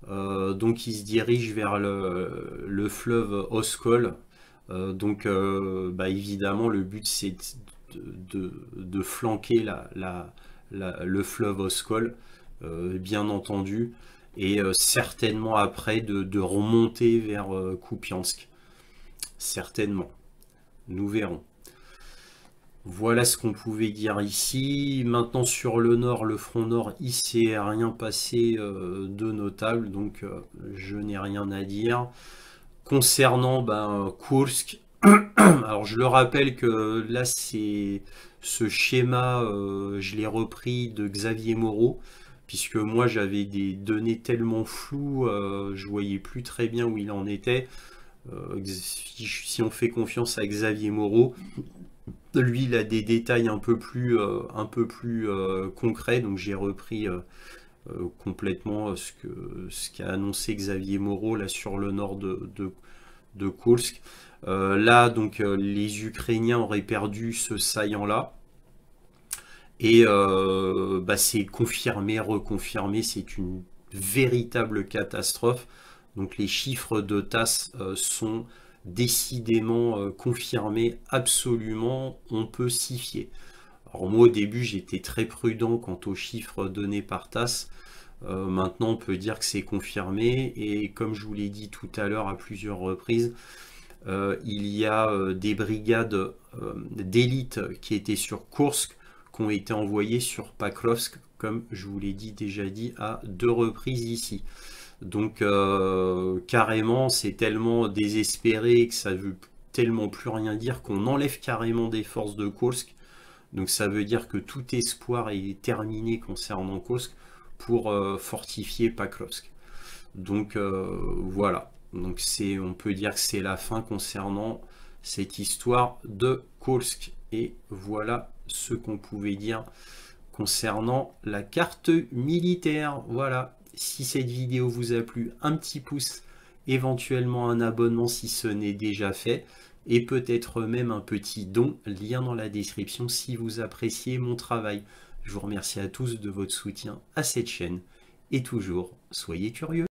Donc il se dirige vers le fleuve Oskol. Donc bah, évidemment, le but, c'est de flanquer le fleuve Oskol, bien entendu. Et certainement après, de remonter vers Kupiansk. Certainement. Nous verrons. Voilà ce qu'on pouvait dire ici. Maintenant sur le nord, le front nord, il s'est rien passé de notable, donc je n'ai rien à dire. Concernant Kursk, alors je le rappelle que là c'est ce schéma, je l'ai repris de Xavier Moreau, puisque moi j'avais des données tellement floues, je voyais plus très bien où il en était. Si on fait confiance à Xavier Moreau, lui il a des détails un peu plus concrets, donc j'ai repris complètement ce qu'a annoncé Xavier Moreau là sur le nord de Kursk. Là donc les Ukrainiens auraient perdu ce saillant là, et c'est confirmé, reconfirmé, c'est une véritable catastrophe. Donc les chiffres de TASS sont décidément confirmés, absolument, on peut s'y fier. Alors moi au début j'étais très prudent quant aux chiffres donnés par TASS. Maintenant on peut dire que c'est confirmé, et comme je vous l'ai dit tout à l'heure à plusieurs reprises, il y a des brigades d'élite qui étaient sur Kursk, qui ont été envoyées sur Pakrovsk, comme je vous l'ai déjà dit à 2 reprises ici. Donc carrément c'est tellement désespéré que ça veut tellement plus rien dire qu'on enlève carrément des forces de Kursk. Donc ça veut dire que tout espoir est terminé concernant Kursk pour fortifier Pakrovsk. Donc voilà, donc on peut dire que c'est la fin concernant cette histoire de Kolsk. Et voilà ce qu'on pouvait dire concernant la carte militaire. Voilà, si cette vidéo vous a plu, un petit pouce, éventuellement un abonnement si ce n'est déjà fait, et peut-être même un petit don, lien dans la description si vous appréciez mon travail. Je vous remercie à tous de votre soutien à cette chaîne, et toujours, soyez curieux.